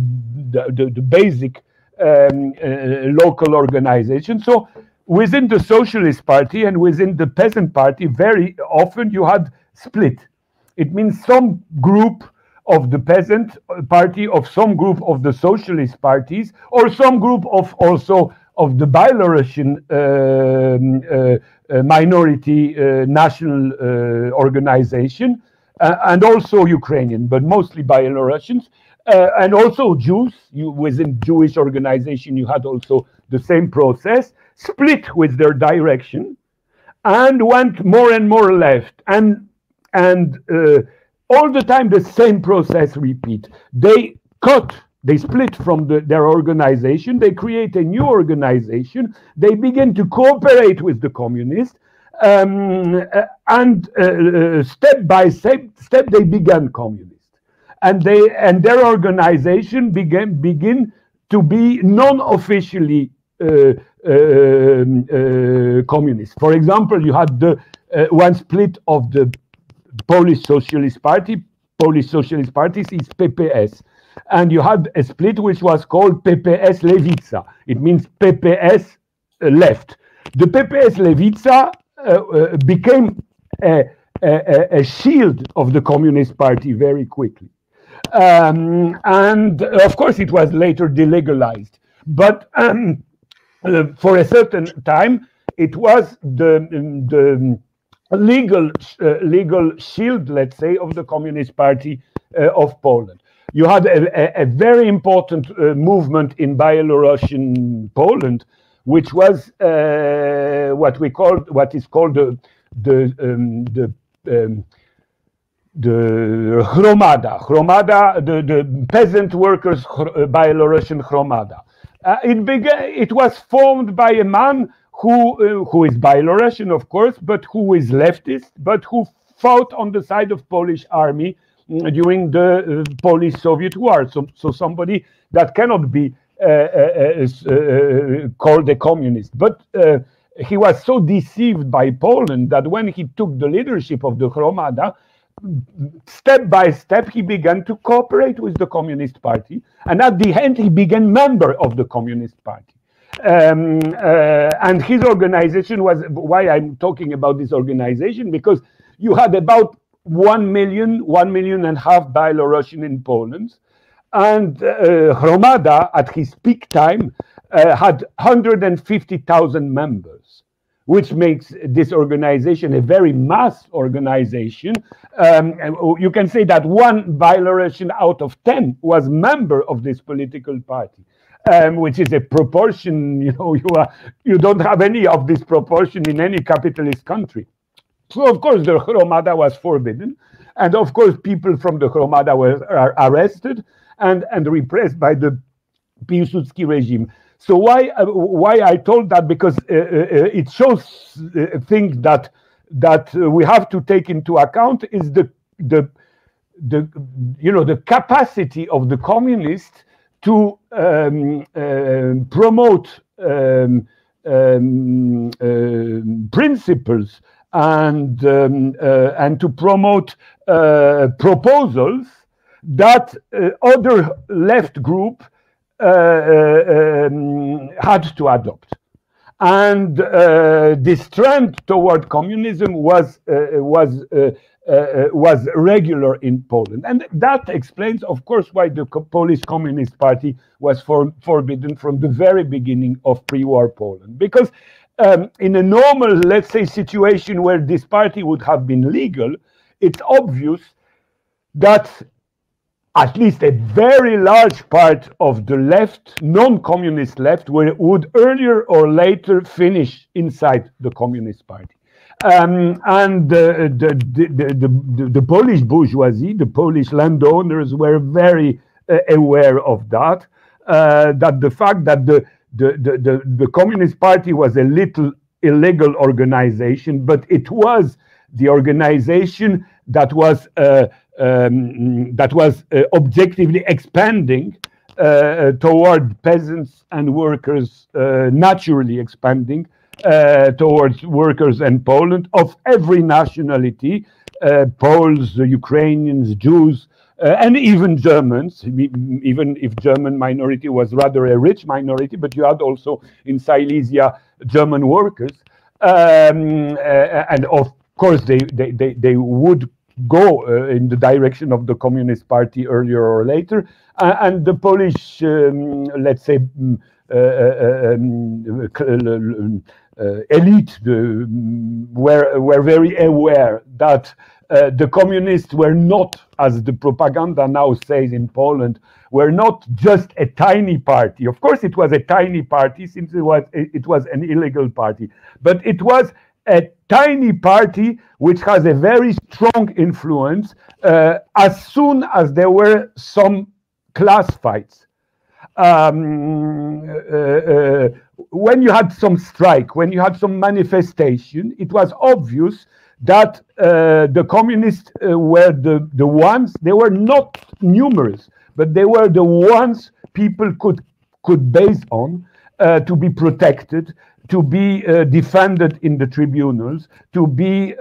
basic local organization. So within the Socialist Party and within the Peasant Party, very often you had split. It means some group of the Peasant Party, of some group of the Socialist parties, or some group of also of the Belarusian minority national organization, and also Ukrainian, but mostly Belarusians, and also Jews. Within Jewish organization, you had also the same process, split with their direction, and went more and more left, and all the time the same process repeat. They split from their organization, they create a new organization, they begin to cooperate with the communists, and step by step they began communist, and their organization begin to be non-officially communist. For example, you had the one split of the Polish Socialist Party. Polish Socialist Party is PPS. And you had a split which was called PPS Lewica. It means PPS left. The PPS Lewica became a shield of the Communist Party very quickly. And of course, it was later delegalized. But for a certain time, it was the legal shield, let's say, of the Communist Party of Poland. You had a very important movement in Belarusian Poland, which was what is called the Hromada, the peasant workers Belarusian Hromada. It was formed by a man who is Belarusian, of course, but who is leftist, but who fought on the side of Polish army during the Polish-Soviet War. So somebody that cannot be called a communist. But he was so deceived by Poland that when he took the leadership of the Hromada, step by step, he began to cooperate with the Communist Party. And at the end, he became member of the Communist Party. And his organization was, why I'm talking about this organization, because you had about 1 million and a half Belarusian in Poland. And Hromada, at his peak time, had 150,000 members, which makes this organization a very mass organization. You can say that 1 Belarusian out of 10 was member of this political party, which is a proportion, you don't have any of this proportion in any capitalist country. So, of course, the Hromada was forbidden. And, of course, people from the Hromada were arrested and repressed by the Piłsudski regime. So why I told that? Because it shows things that we have to take into account is the capacity of the communists to promote principles and to promote proposals that other left group had to adopt. And this trend toward communism was regular in Poland. And that explains, of course, why the Polish Communist Party was forbidden from the very beginning of pre-war Poland. Because in a normal, let's say, situation where this party would have been legal, it's obvious that at least a very large part of the left, non-communist left, would earlier or later finish inside the Communist Party. And the Polish bourgeoisie, the Polish landowners were very aware of that, that the fact that the Communist Party was a little illegal organization, but it was the organization that was objectively expanding toward peasants and workers, naturally expanding towards workers in Poland of every nationality, Poles, Ukrainians, Jews, and even Germans, even if German minority was rather a rich minority, but you had also in Silesia German workers, and of course they would go in the direction of the Communist Party earlier or later, and the Polish, let's say, elite were very aware that the communists were not, as the propaganda now says in Poland, were not just a tiny party. Of course, it was a tiny party since it was an illegal party, but it was a tiny party which has a very strong influence as soon as there were some class fights. When you had some strike, when you had some manifestation, it was obvious that the communists were the ones, they were not numerous, but they were the ones people could base on to be protected, to be defended in the tribunals, to be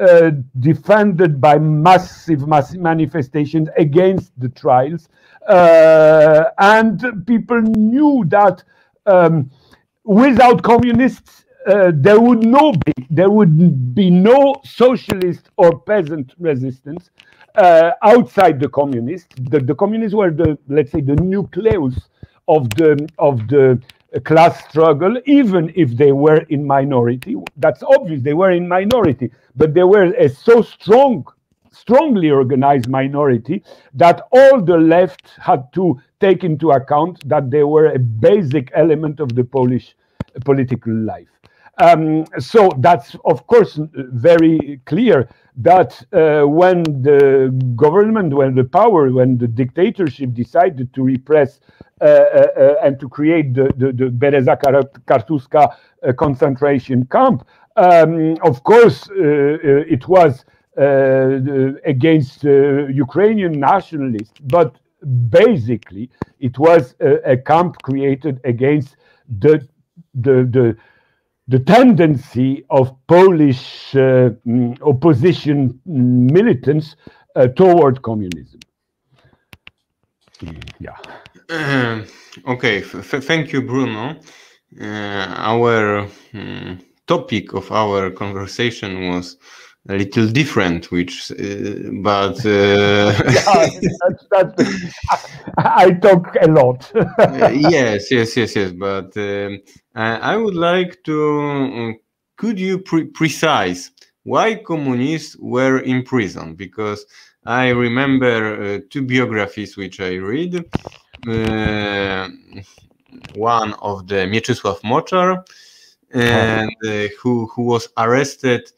defended by massive manifestations against the trials. And people knew that without communists, there would be no socialist or peasant resistance outside the communists. The communists were let's say, the nucleus of the class struggle, even if they were in minority. That's obvious, they were in minority, but they were a so strongly organized minority that all the left had to take into account that they were a basic element of the Polish political life. So that's, of course, very clear that when the government, when the dictatorship decided to repress and to create the Bereza Kartuska concentration camp, of course, it was against Ukrainian nationalists, but basically it was a camp created against the tendency of Polish opposition militants toward communism. Yeah. Okay, thank you, Bruno. Our topic of our conversation was a little different, but I talk a lot. yes, but I would like to, could you precise why communists were in prison? Because I remember two biographies which I read. One of the Mieczysław Moczar, and who was arrested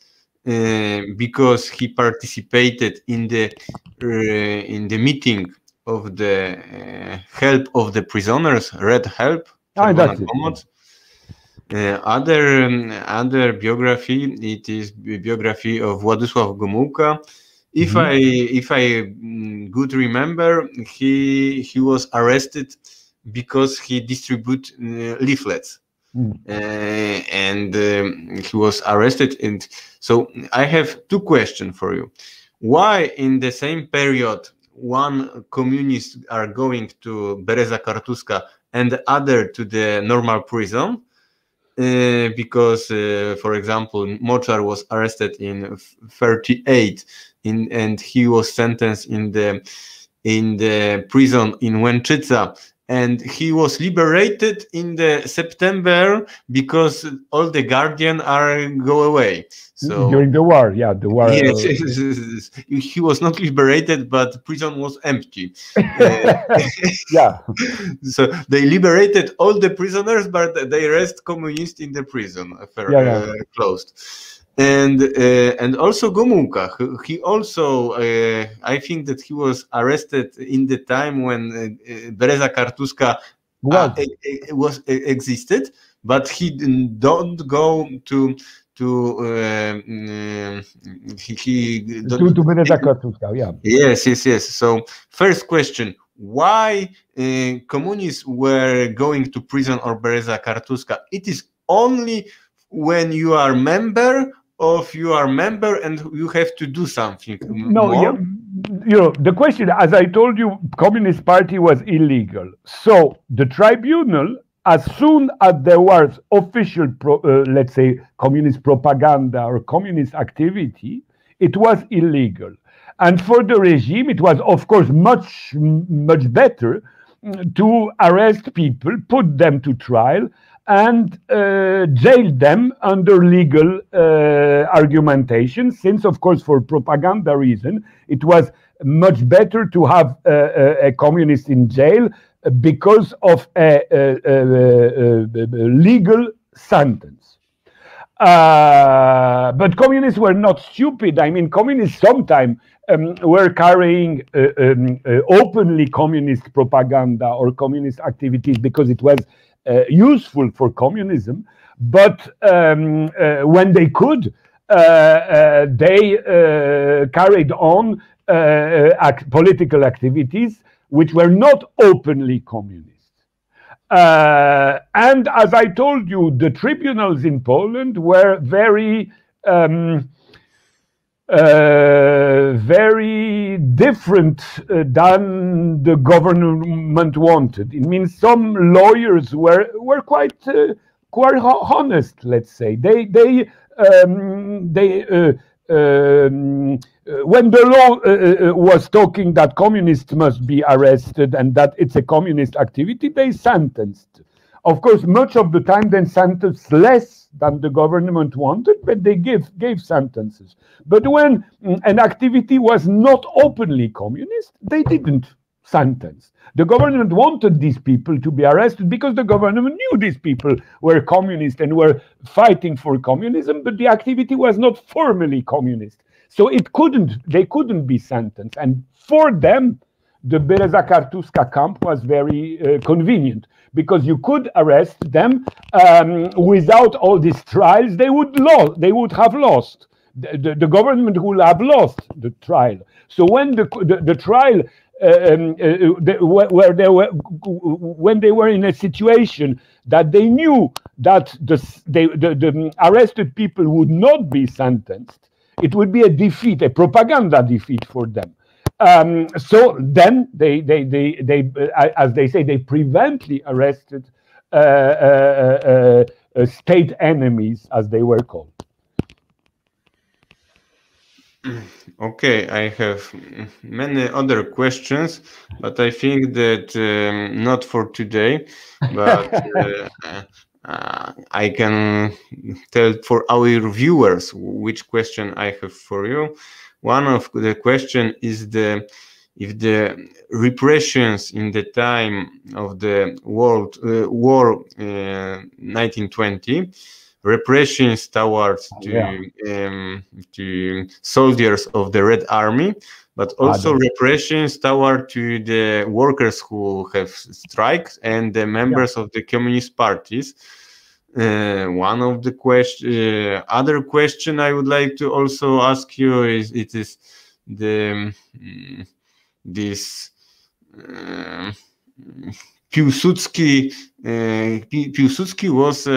because he participated in the meeting of the help of the prisoners, Red Help. Other biography, it is biography of Władysław Gomułka. If I good remember, he was arrested because he distributed leaflets. And he was arrested. And so I have two questions for you. Why in the same period one communist are going to Bereza Kartuska and the other to the normal prison? Because for example, Moczar was arrested in 1938 and he was sentenced in the prison in Łęczyca, and he was liberated in the September because all the guardians go away. So during the war, the war. Yes, he was not liberated, but prison was empty. So they liberated all the prisoners, but they rest communists in the prison, closed. And also Gomułka, he also I think that he was arrested in the time when Bereza Kartuska was existed, but he don't go to Bereza Kartuska. Yes. So first question: why communists were going to prison or Bereza Kartuska? It is only when you are member and you have to do something. The question, as I told you, Communist Party was illegal. So the tribunal, as soon as there was official, let's say, communist propaganda or communist activity, it was illegal. And for the regime, it was, of course, much better to arrest people, put them to trial, and jail them under legal argumentation, since, of course, for propaganda reason, it was much better to have a communist in jail because of a legal sentence. But communists were not stupid. I mean, communists sometimes were carrying openly communist propaganda or communist activities because it was useful for communism, but when they could, they carried on political activities which were not openly communist. And as I told you, the tribunals in Poland were very different than the government wanted. It means some lawyers were quite quite honest, let's say. When the law was talking that communists must be arrested and that it's a communist activity, they sentenced. Of course, much of the time they sentenced less than the government wanted, but they gave sentences. But when an activity was not openly communist, they didn't sentence. The government wanted these people to be arrested because the government knew these people were communist and were fighting for communism, but the activity was not formally communist. So they couldn't be sentenced. And for them, the Bereza Kartuska camp was very convenient, because you could arrest them without all these trials. They would have lost. The government would have lost the trial. So when the trial, when they were in a situation that they knew that the arrested people would not be sentenced, it would be a defeat, a propaganda defeat for them. So then they as they say, they prevently arrested state enemies, as they were called. Okay, I have many other questions, but I think that not for today, but I can tell for our viewers which question I have for you. One of the question is if the repressions in the time of the World War 1920, repressions towards to soldiers of the Red Army, but also repressions toward to the workers who have strikes and the members of the communist parties. One of the other question I would like to also ask you is this Piłsudski. Piłsudski was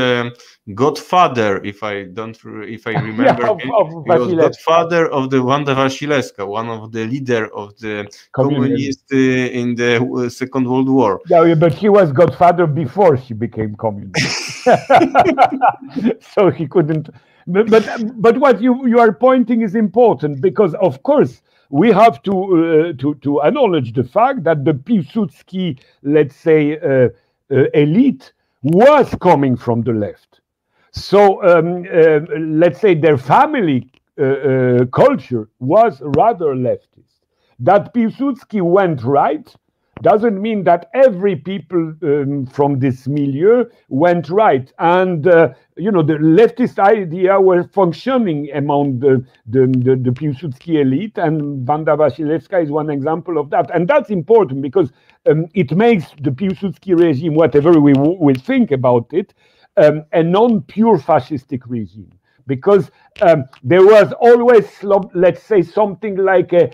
godfather, if I remember, he was godfather of the Wanda Wasilewska, one of the leader of the communists in the Second World War. Yeah, but he was godfather before he became communist, so he couldn't. But what you are pointing is important, because of course we have to acknowledge the fact that the Piłsudski, let's say, elite was coming from the left. So let's say their family culture was rather leftist. That Piłsudski went right doesn't mean that every people from this milieu went right. And the leftist idea were functioning among the Piłsudski elite, and Wanda Wasilewska is one example of that. And that's important because it makes the Piłsudski regime, whatever we think about it, a non-pure fascistic regime. Because there was always, let's say, something like a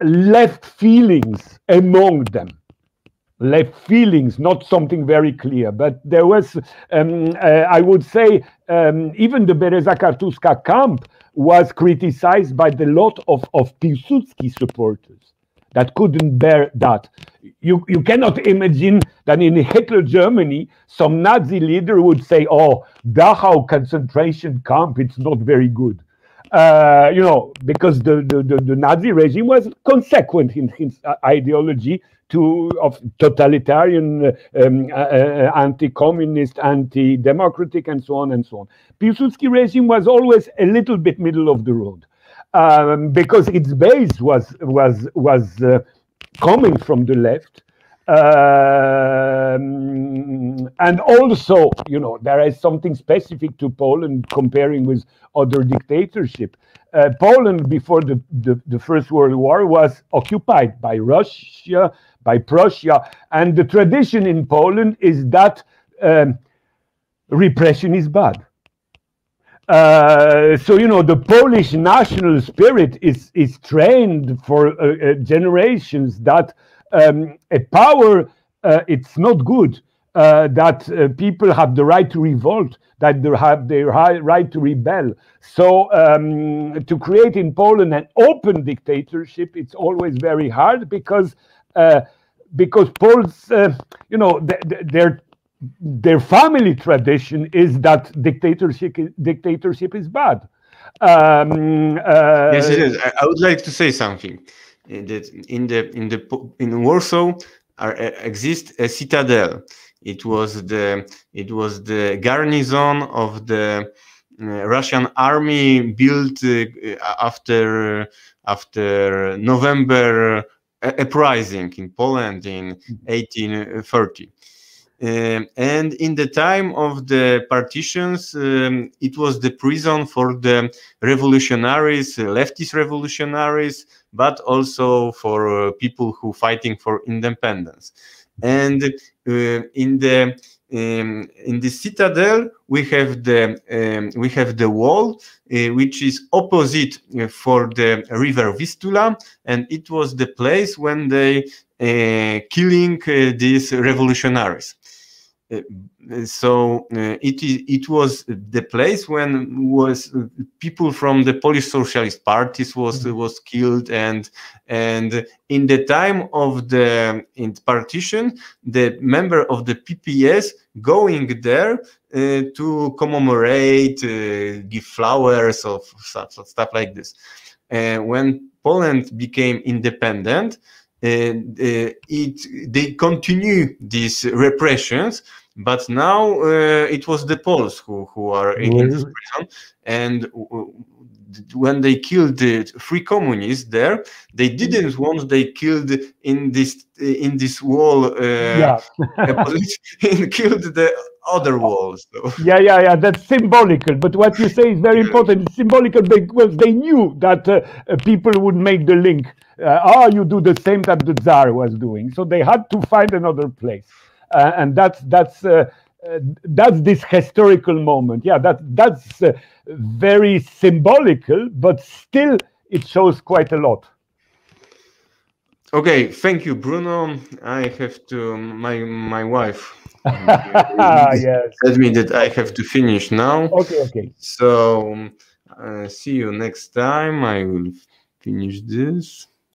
left feelings among them. Left feelings, not something very clear, but there was, I would say, even the Bereza Kartuska camp was criticized by the lot of Piłsudski supporters that couldn't bear that. You cannot imagine that in Hitler Germany, some Nazi leader would say, oh, Dachau concentration camp, it's not very good. Because the Nazi regime was consequent in its ideology of totalitarian, anti-communist, anti-democratic, and so on and so on. Piłsudski regime was always a little bit middle of the road, because its base was coming from the left. And also, there is something specific to Poland comparing with other dictatorship. Poland before the First World War was occupied by Russia, by Prussia, and the tradition in Poland is that repression is bad. So the Polish national spirit is trained for generations that a power, it's not good, that people have the right to revolt, that they have the right to rebel. So to create in Poland an open dictatorship, it's always very hard because Poles, their family tradition is that dictatorship is bad. Yes, it is. I would like to say something. That in Warsaw exists a citadel. It was the garrison of the Russian army built after November uprising in Poland in 1830. And in the time of the partitions, it was the prison for the revolutionaries, leftist revolutionaries, but also for people who fighting for independence. And in the citadel, we have the wall, which is opposite for the river Vistula, and it was the place when they killing these revolutionaries. So it was the place when people from the Polish Socialist parties was killed, and in the time of the partition, the member of the PPS going there to commemorate, give flowers of stuff like this. When Poland became independent, they continue these repressions, but now it was the Poles who are in this prison, and when they killed the free communists there, they didn't want they killed in this wall killed the other walls. So. Yeah, that's symbolical. But what you say is very important. It's symbolical because they knew that people would make the link. You do the same that the Tsar was doing. So they had to find another place, and that's this historical moment. Yeah, that's very symbolical, but still it shows quite a lot. Okay, thank you, Bruno. I have to my wife. Yes. That means that I have to finish now. Okay. So see you next time. I will finish this.